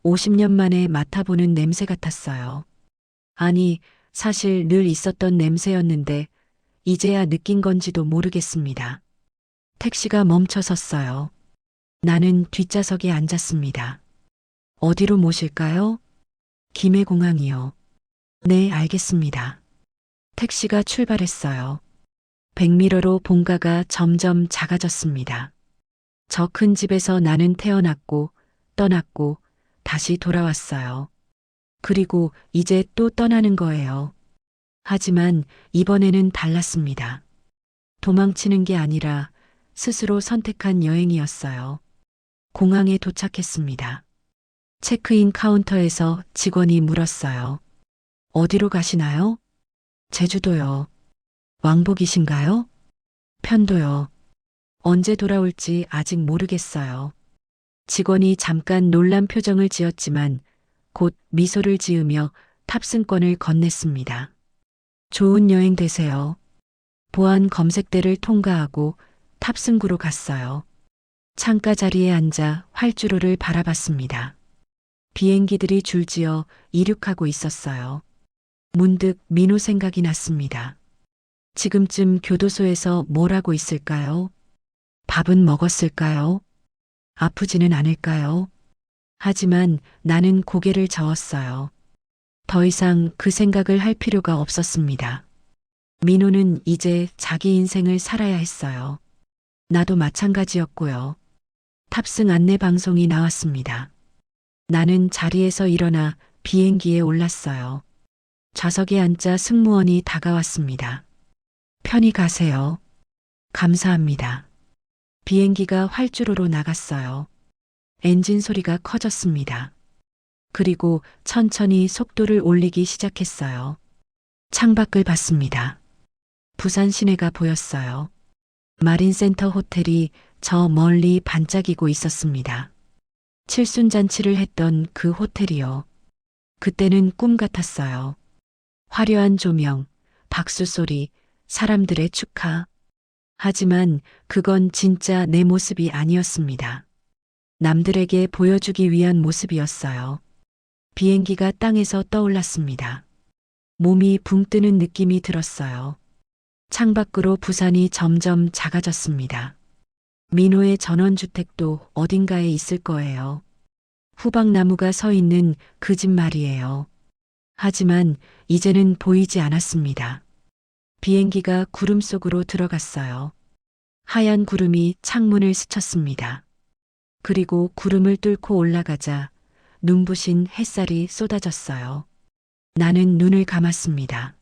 50년 만에 맡아보는 냄새 같았어요. 아니, 사실 늘 있었던 냄새였는데 이제야 느낀 건지도 모르겠습니다. 택시가 멈춰 섰어요. 나는 뒷좌석에 앉았습니다. 어디로 모실까요? 김해공항이요. 네, 알겠습니다. 택시가 출발했어요. 백미러로 본가가 점점 작아졌습니다. 저 큰 집에서 나는 태어났고 떠났고 다시 돌아왔어요. 그리고 이제 또 떠나는 거예요. 하지만 이번에는 달랐습니다. 도망치는 게 아니라 스스로 선택한 여행이었어요. 공항에 도착했습니다. 체크인 카운터에서 직원이 물었어요. 어디로 가시나요? 제주도요. 왕복이신가요? 편도요. 언제 돌아올지 아직 모르겠어요. 직원이 잠깐 놀란 표정을 지었지만 곧 미소를 지으며 탑승권을 건넸습니다. 좋은 여행 되세요. 보안 검색대를 통과하고 탑승구로 갔어요. 창가 자리에 앉아 활주로를 바라봤습니다. 비행기들이 줄지어 이륙하고 있었어요. 문득 민호 생각이 났습니다. 지금쯤 교도소에서 뭘 하고 있을까요? 밥은 먹었을까요? 아프지는 않을까요? 하지만 나는 고개를 저었어요. 더 이상 그 생각을 할 필요가 없었습니다. 민호는 이제 자기 인생을 살아야 했어요. 나도 마찬가지였고요. 탑승 안내 방송이 나왔습니다. 나는 자리에서 일어나 비행기에 올랐어요. 좌석에 앉자 승무원이 다가왔습니다. 편히 가세요. 감사합니다. 비행기가 활주로로 나갔어요. 엔진 소리가 커졌습니다. 그리고 천천히 속도를 올리기 시작했어요. 창밖을 봤습니다. 부산 시내가 보였어요. 마린센터 호텔이 저 멀리 반짝이고 있었습니다. 칠순잔치를 했던 그 호텔이요. 그때는 꿈 같았어요. 화려한 조명, 박수 소리, 사람들의 축하. 하지만 그건 진짜 내 모습이 아니었습니다. 남들에게 보여주기 위한 모습이었어요. 비행기가 땅에서 떠올랐습니다. 몸이 붕 뜨는 느낌이 들었어요. 창밖으로 부산이 점점 작아졌습니다. 민호의 전원주택도 어딘가에 있을 거예요. 후방나무가 서 있는 그 집 말이에요. 하지만 이제는 보이지 않았습니다. 비행기가 구름 속으로 들어갔어요. 하얀 구름이 창문을 스쳤습니다. 그리고 구름을 뚫고 올라가자 눈부신 햇살이 쏟아졌어요. 나는 눈을 감았습니다.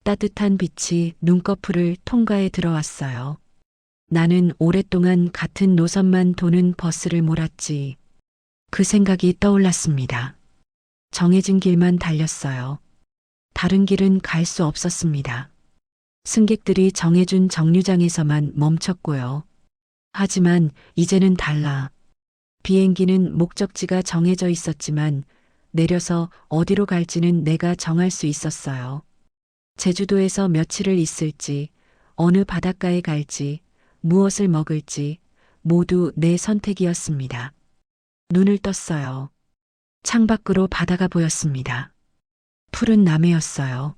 따뜻한 빛이 눈꺼풀을 통과해 들어왔어요. 나는 오랫동안 같은 노선만 도는 버스를 몰았지. 그 생각이 떠올랐습니다. 정해진 길만 달렸어요. 다른 길은 갈 수 없었습니다. 승객들이 정해준 정류장에서만 멈췄고요. 하지만 이제는 달라. 비행기는 목적지가 정해져 있었지만 내려서 어디로 갈지는 내가 정할 수 있었어요. 제주도에서 며칠을 있을지, 어느 바닷가에 갈지, 무엇을 먹을지 모두 내 선택이었습니다. 눈을 떴어요. 창밖으로 바다가 보였습니다. 푸른 남해였어요.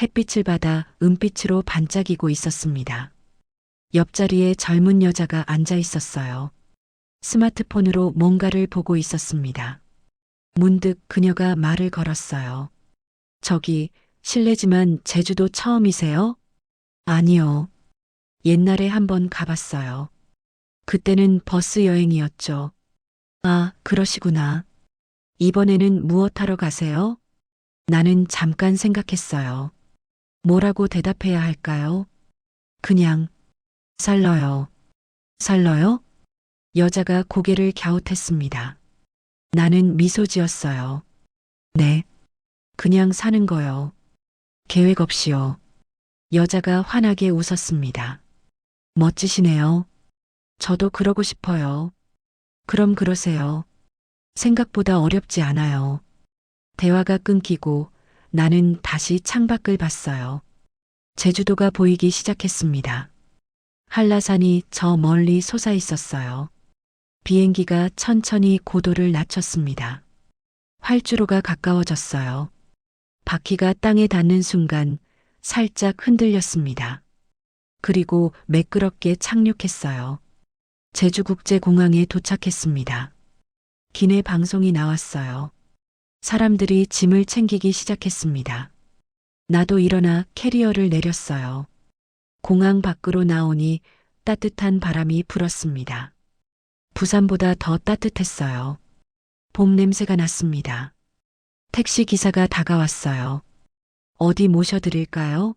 햇빛을 받아 은빛으로 반짝이고 있었습니다. 옆자리에 젊은 여자가 앉아 있었어요. 스마트폰으로 뭔가를 보고 있었습니다. 문득 그녀가 말을 걸었어요. 저기, 실례지만 제주도 처음이세요? 아니요. 옛날에 한번 가봤어요. 그때는 버스 여행이었죠. 아, 그러시구나. 이번에는 무엇 하러 가세요? 나는 잠깐 생각했어요. 뭐라고 대답해야 할까요? 그냥, 살러요. 살러요? 여자가 고개를 갸웃했습니다. 나는 미소 지었어요. 네. 그냥 사는 거요. 계획 없이요. 여자가 환하게 웃었습니다. 멋지시네요. 저도 그러고 싶어요. 그럼 그러세요. 생각보다 어렵지 않아요. 대화가 끊기고 나는 다시 창밖을 봤어요. 제주도가 보이기 시작했습니다. 한라산이 저 멀리 솟아 있었어요. 비행기가 천천히 고도를 낮췄습니다. 활주로가 가까워졌어요. 바퀴가 땅에 닿는 순간 살짝 흔들렸습니다. 그리고 매끄럽게 착륙했어요. 제주국제공항에 도착했습니다. 기내 방송이 나왔어요. 사람들이 짐을 챙기기 시작했습니다. 나도 일어나 캐리어를 내렸어요. 공항 밖으로 나오니 따뜻한 바람이 불었습니다. 부산보다 더 따뜻했어요. 봄 냄새가 났습니다. 택시 기사가 다가왔어요. 어디 모셔드릴까요?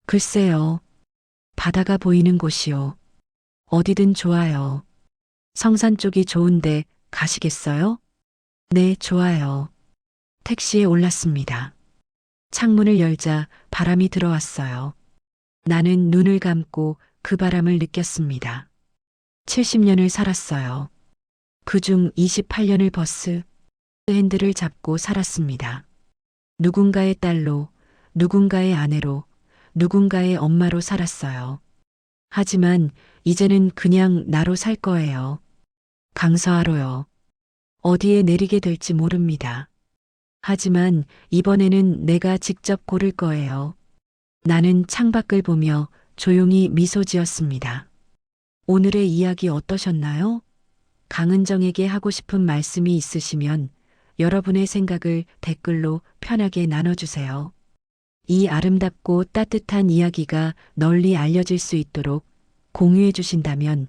글쎄요. 바다가 보이는 곳이요. 어디든 좋아요. 성산 쪽이 좋은데 가시겠어요? 네, 좋아요. 택시에 올랐습니다. 창문을 열자 바람이 들어왔어요. 나는 눈을 감고 그 바람을 느꼈습니다. 70년을 살았어요. 그중 28년을 버스 핸들을 잡고 살았습니다. 누군가의 딸로, 누군가의 아내로, 누군가의 엄마로 살았어요. 하지만 이제는 그냥 나로 살 거예요. 강서하로요. 어디에 내리게 될지 모릅니다. 하지만 이번에는 내가 직접 고를 거예요. 나는 창밖을 보며 조용히 미소 지었습니다. 오늘의 이야기 어떠셨나요? 강은정에게 하고 싶은 말씀이 있으시면 여러분의 생각을 댓글로 편하게 나눠주세요. 이 아름답고 따뜻한 이야기가 널리 알려질 수 있도록 공유해 주신다면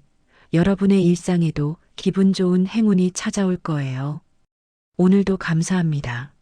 여러분의 일상에도 기분 좋은 행운이 찾아올 거예요. 오늘도 감사합니다.